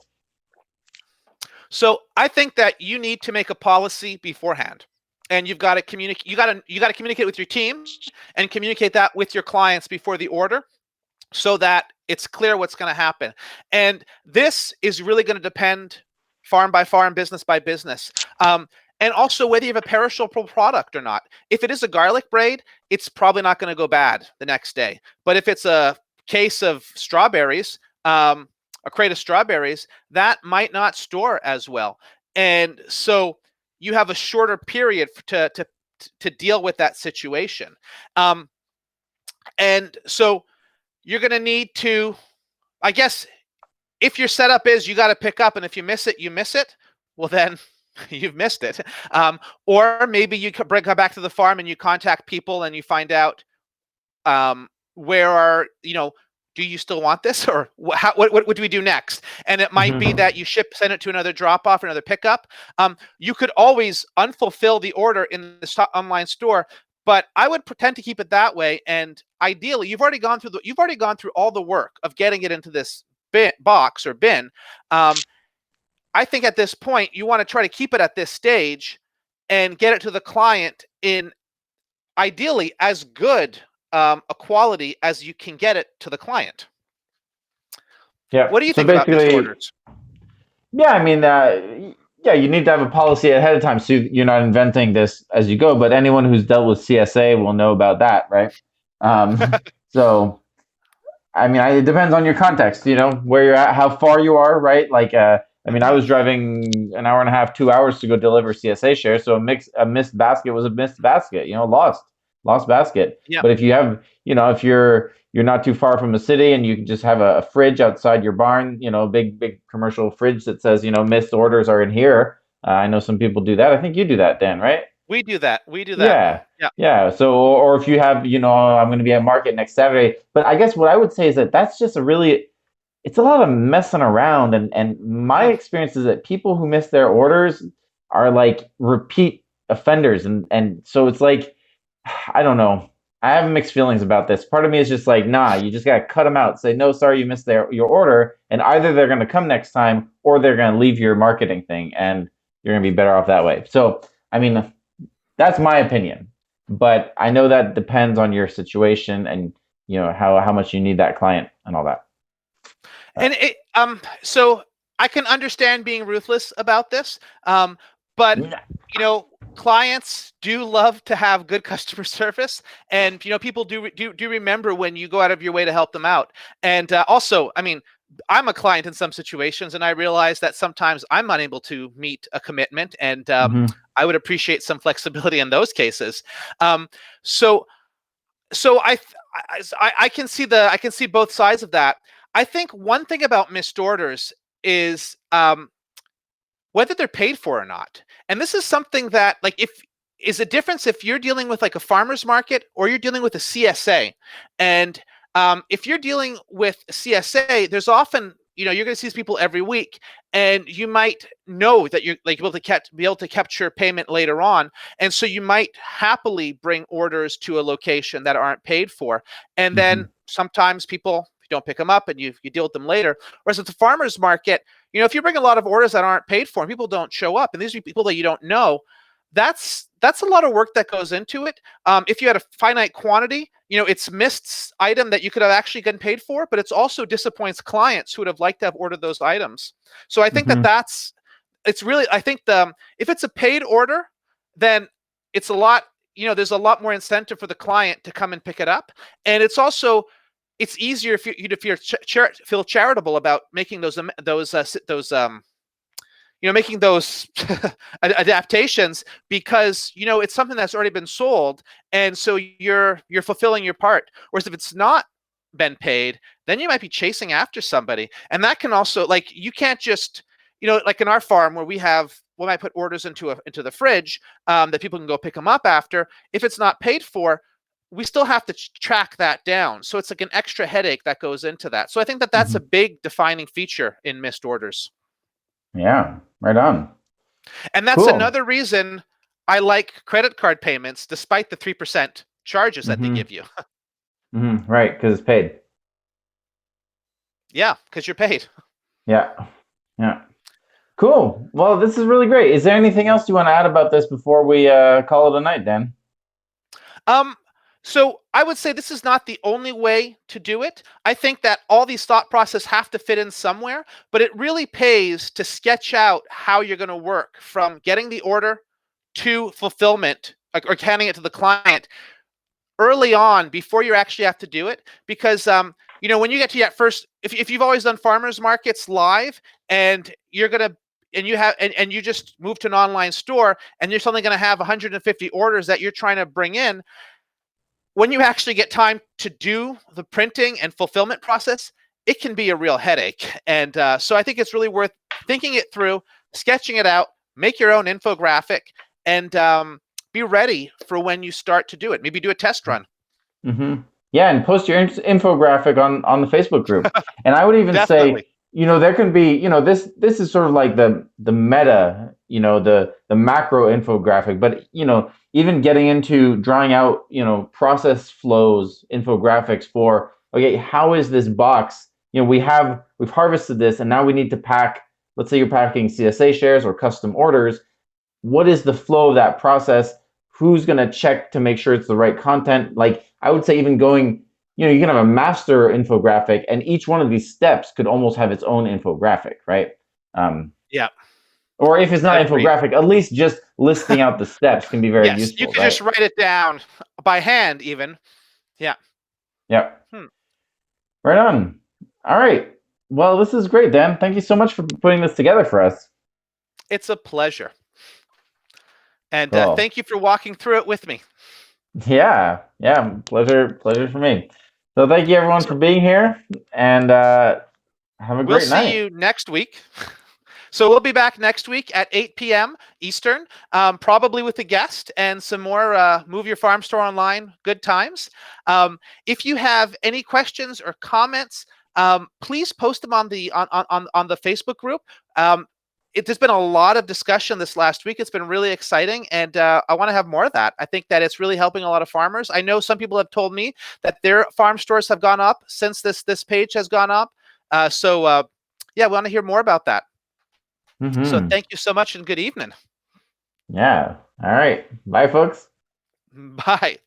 So I think that you need to make a policy beforehand, and you've got to communicate. You got to communicate with your team and communicate that with your clients before the order, so that it's clear what's going to happen. And this is really going to depend farm by farm, business by business. And also whether you have a perishable product or not. If it is a garlic braid, it's probably not going to go bad the next day. But if it's a case of strawberries, a crate of strawberries, that might not store as well. And so you have a shorter period to deal with that situation. And so you're going to need to, I guess, if your setup is you got to pick up, and if you miss it, you miss it, well then you've missed it. Or maybe you come back to the farm and you contact people and you find out do you still want this, or what do we do next? And it might be that you send it to another drop-off, another pickup. You could always unfulfill the order in the online store, but I would pretend to keep it that way. And ideally, you've already gone through all the work of getting it into this box or bin. I think at this point, you want to try to keep it at this stage and get it to the client in ideally as good a quality as you can get it to the client. Yeah. What do you think about missed orders? Yeah, I mean, you need to have a policy ahead of time so you're not inventing this as you go. But anyone who's dealt with CSA will know about that, right? So, I mean, it depends on your context, where you're at, how far you are, right? Like, I was driving an hour and a half, 2 hours to go deliver CSA shares. So a missed basket was a missed basket, lost basket. Yeah. But if you have, if you're not too far from a city and you can just have a fridge outside your barn, a big commercial fridge that says, missed orders are in here. I know some people do that. I think you do that, Dan, right? We do that. Yeah. So, or if you have, I'm going to be at market next Saturday. But I guess what I would say is that's just it's a lot of messing around. And my experience is that people who miss their orders are like repeat offenders. And so it's like, I don't know. I have mixed feelings about this. Part of me is just like, nah, you just got to cut them out. Say, no, sorry, you missed your order. And either they're going to come next time or they're going to leave your marketing thing. And you're going to be better off that way. So, I mean, that's my opinion. But I know that depends on your situation and, how much you need that client and all that. And so I can understand being ruthless about this. But, clients do love to have good customer service, and people do remember when you go out of your way to help them out. And also, I mean, I'm a client in some situations, and I realize that sometimes I'm unable to meet a commitment, and I would appreciate some flexibility in those cases. So I can see both sides of that. I think one thing about missed orders is whether they're paid for or not. And this is something that, like, is a difference if you're dealing with like a farmer's market or you're dealing with a CSA. And if you're dealing with CSA, there's often, you're going to see these people every week, and you might know that you're like be able to capture payment later on. And so you might happily bring orders to a location that aren't paid for. And then sometimes people don't pick them up and you deal with them later. Whereas at the farmer's market, if you bring a lot of orders that aren't paid for and people don't show up, and these are people that you don't know, that's a lot of work that goes into it. If you had a finite quantity, it's missed item that you could have actually gotten paid for, but it's also disappoints clients who would have liked to have ordered those items. So I think it's really, I think if it's a paid order, then it's a lot, there's a lot more incentive for the client to come and pick it up. And it's also, it's easier if you feel charitable about making those making those adaptations, because it's something that's already been sold, and so you're fulfilling your part. Whereas if it's not been paid, then you might be chasing after somebody, and that can also, like, you can't just like in our farm where we might put orders into the fridge that people can go pick them up after. If it's not paid for, we still have to track that down. So it's like an extra headache that goes into that. So I think that that's a big defining feature in missed orders. Yeah, right on. And that's another reason I like credit card payments, despite the 3% charges that they give you. Right, because it's paid. Yeah, because you're paid. Yeah. Cool. Well, this is really great. Is there anything else you want to add about this before we call it a night, Dan? So I would say this is not the only way to do it. I think that all these thought processes have to fit in somewhere, but it really pays to sketch out how you're going to work from getting the order to fulfillment or handing it to the client early on before you actually have to do it. Because, when you get to that first, if you've always done farmers markets live and you're going to, and you just move to an online store and you're suddenly going to have 150 orders that you're trying to bring in, when you actually get time to do the printing and fulfillment process, it can be a real headache. And so I think it's really worth thinking it through, sketching it out, make your own infographic, and be ready for when you start to do it. Maybe do a test run. Yeah, and post your infographic on the Facebook group. And I would even say, there can be, this is sort of like the meta, the macro infographic, but even getting into drawing out, process flows, infographics for, okay, how is this box? We've harvested this, and now we need to pack. Let's say you're packing CSA shares or custom orders. What is the flow of that process? Who's going to check to make sure it's the right content? Like, I would say even going, you can have a master infographic, and each one of these steps could almost have its own infographic, right? Yeah. Or if it's not infographic, at least just listing out the steps can be very useful. You can just write it down by hand even. Yeah. Yeah. Right on. All right. Well, this is great, Dan. Thank you so much for putting this together for us. It's a pleasure. And Cool. Thank you for walking through it with me. Yeah. Pleasure for me. So thank you everyone for being here, and have a great night. We'll see you next week. So we'll be back next week at 8 p.m. Eastern, probably with a guest and some more Move Your Farm Store Online good times. If you have any questions or comments, please post them on the Facebook group. There's been a lot of discussion this last week. It's been really exciting, and I want to have more of that. I think that it's really helping a lot of farmers. I know some people have told me that their farm stores have gone up since this page has gone up. So we want to hear more about that. So thank you so much, and good evening. Yeah. All right. Bye, folks. Bye.